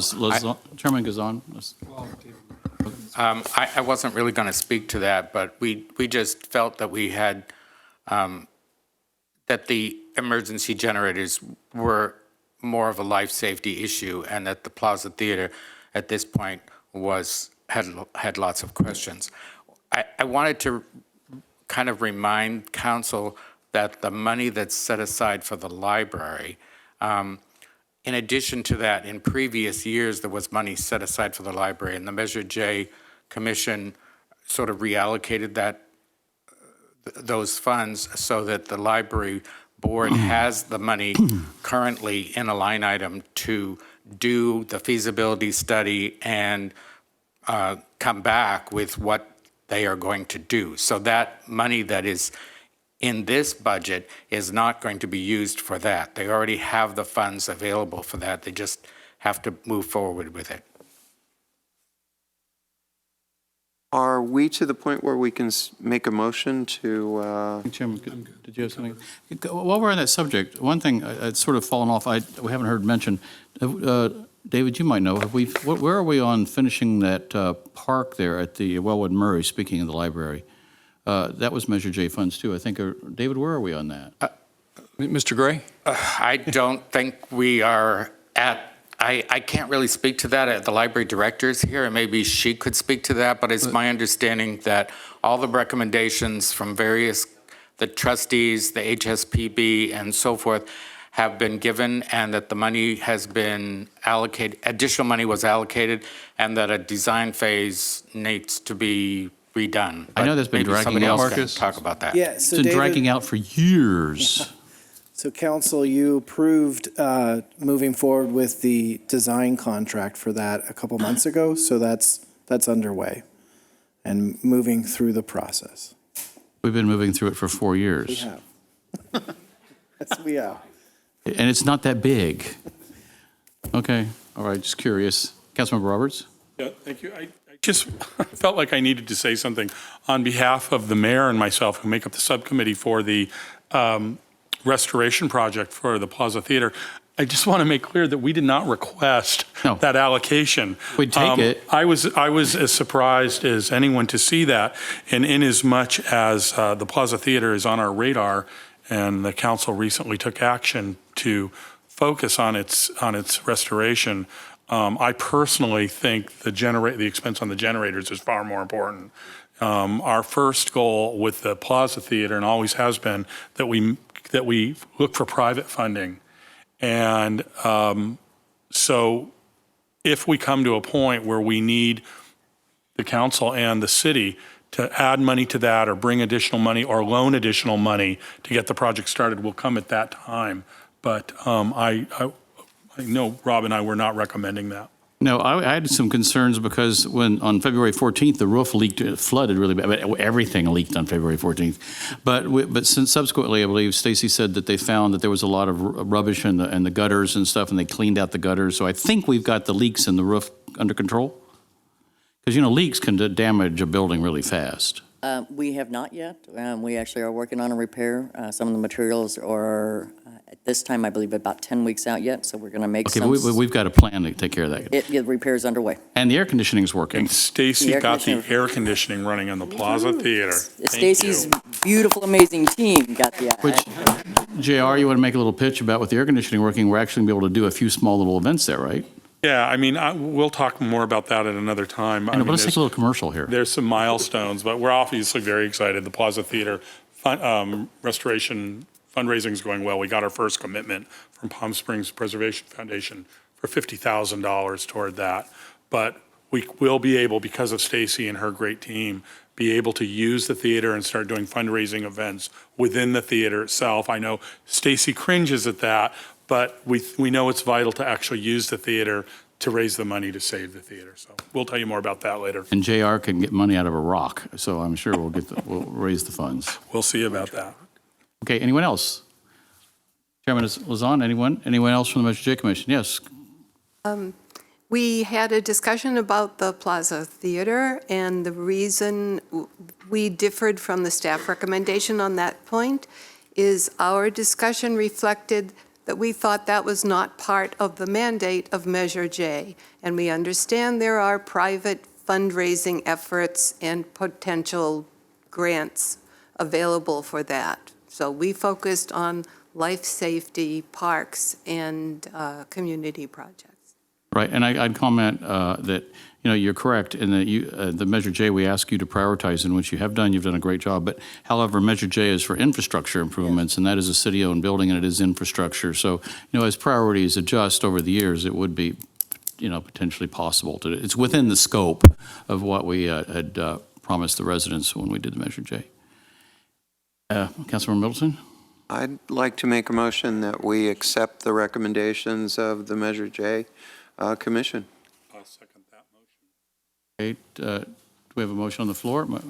Gazan. I wasn't really going to speak to that, but we just felt that we had, that the emergency generators were more of a life safety issue, and that the Plaza Theater at this point had lots of questions. I wanted to kind of remind council that the money that's set aside for the library, in addition to that, in previous years, there was money set aside for the library, and the Measure J Commission sort of reallocated those funds so that the library board has the money currently in a line item to do the feasibility study and come back with what they are going to do. So that money that is in this budget is not going to be used for that. They already have the funds available for that. They just have to move forward with it. Are we to the point where we can make a motion to? Chairman, did you have something? While we're on that subject, one thing it's sort of fallen off. We haven't heard mentioned. David, you might know. Where are we on finishing that park there at the Wellwood Murray? Speaking of the library, that was Measure J funds too. I think. David, where are we on that? Mr. Gray? I don't think we are at. I can't really speak to that. The library director's here, and maybe she could speak to that, but it's my understanding that all the recommendations from the trustees, the HSPB, and so forth have been given, and that the money has been allocated, additional money was allocated, and that a design phase needs to be redone. I know that's been dragging out. Somebody else can talk about that. Yeah, so it's been David, dragging out for years. So council, you approved moving forward with the design contract for that a couple months ago, so that's underway and moving through the process. We've been moving through it for 4 years. We have. Yes, we have. And it's not that big. Okay, all right, just curious. Councilmember Roberts? Yeah, thank you. I just felt like I needed to say something on behalf of the mayor and myself who make up the subcommittee for the restoration project for the Plaza Theater. I just want to make clear that we did not request that allocation. We'd take it. I was as surprised as anyone to see that, and in as much as the Plaza Theater is on our radar, and the council recently took action to focus on its restoration. I personally think the expense on the generators is far more important. Our first goal with the Plaza Theater, and always has been, that we look for private funding. And so if we come to a point where we need the council and the city to add money to that, or bring additional money, or loan additional money to get the project started, we'll come at that time. But I know Rob and I were not recommending that. No, I had some concerns because when on February 14th, the roof flooded really bad. Everything leaked on February 14th. But since subsequently, I believe Stacy said that they found that there was a lot of rubbish in the gutters and stuff, and they cleaned out the gutters. So I think we've got the leaks in the roof under control. Because, leaks can damage a building really fast. We have not yet. We actually are working on a repair. Some of the materials are, at this time, I believe, about 10 weeks out yet, so we're going to make some. Okay, we've got a plan to take care of that. The repair is underway. And the air conditioning is working. And Stacy got the air conditioning running in the Plaza Theater. Stacy's beautiful, amazing team got the. JR, you want to make a little pitch about with the air conditioning working, we're actually going to be able to do a few small little events there, right? Yeah, I mean, we'll talk more about that at another time. But let's take a little commercial here. There's some milestones, but we're obviously very excited. The Plaza Theater restoration fundraising is going well. We got our first commitment from Palm Springs Preservation Foundation for $50,000 toward that. But we will be able, because of Stacy and her great team, be able to use the theater and start doing fundraising events within the theater itself. I know Stacy cringes at that, but we know it's vital to actually use the theater to raise the money to save the theater. So we'll tell you more about that later. And JR can get money out of a rock, so I'm sure we'll raise the funds. We'll see about that. Okay, anyone else? Chairman Lazan, anyone else from the Measure J Commission? Yes. We had a discussion about the Plaza Theater, and the reason we differed from the staff recommendation on that point is our discussion reflected that we thought that was not part of the mandate of Measure J. And we understand there are private fundraising efforts and potential grants available for that. So we focused on life safety, parks, and community projects. Right, and I'd comment that, you're correct in that the Measure J, we ask you to prioritize, in which you have done. You've done a great job. But however, Measure J is for infrastructure improvements, and that is a city-owned building, and it is infrastructure. So, as priorities adjust over the years, it would be, potentially possible to. It's within the scope of what we had promised the residents when we did the Measure J. Councilmember Middleton? I'd like to make a motion that we accept the recommendations of the Measure J Commission. I'll second that motion. Okay, do we have a motion on the floor? We're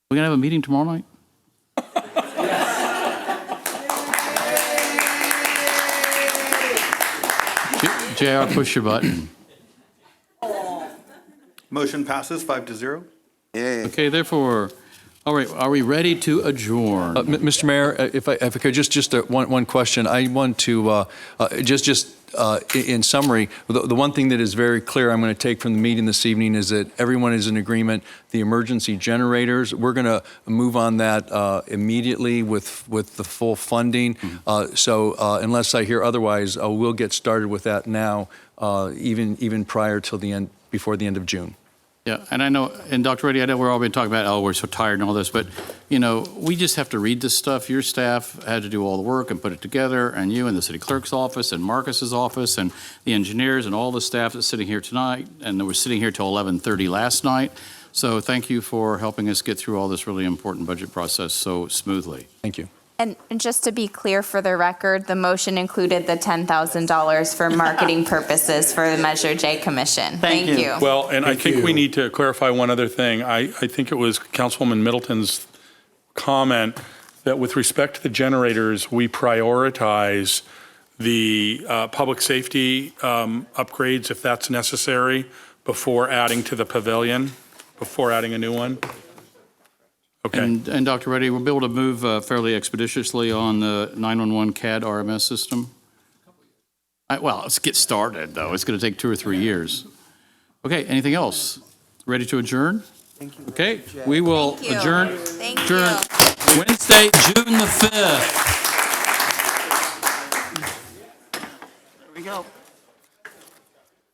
going to have a meeting tomorrow night? JR, push your button. Motion passes 5-0. Okay, therefore, all right, are we ready to adjourn? Mr. Mayor, if I could, just one question. I want to, in summary, the one thing that is very clear I'm going to take from the meeting this evening is that everyone is in agreement. The emergency generators, we're going to move on that immediately with the full funding. So unless I hear otherwise, we'll get started with that now, even prior till the end, before the end of June. Yeah, and I know, and Dr. Reddy, I know we're all been talking about, we're so tired and all this, but, we just have to read this stuff. Your staff had to do all the work and put it together, and you and the city clerk's office and Marcus's office and the engineers and all the staff that's sitting here tonight, and they were sitting here till 11:30 last night. So thank you for helping us get through all this really important budget process so smoothly. Thank you. And just to be clear for the record, the motion included the $10,000 for marketing purposes for the Measure J Commission. Thank you. Well, and I think we need to clarify one other thing. I think it was Councilwoman Middleton's comment that with respect to the generators, we prioritize the public safety upgrades, if that's necessary, before adding to the pavilion, before adding a new one. Okay. And Dr. Reddy, we'll be able to move fairly expeditiously on the 911 CAD RMS system? Well, let's get started, though. It's going to take 2 or 3 years. Okay, anything else? Ready to adjourn? Thank you. Okay, we will adjourn. Adjourn Wednesday, June the 5th. There we go.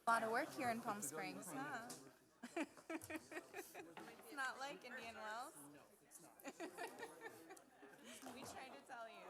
A lot of work here in Palm Springs, huh? It's not like Indian Wells. We tried to tell you.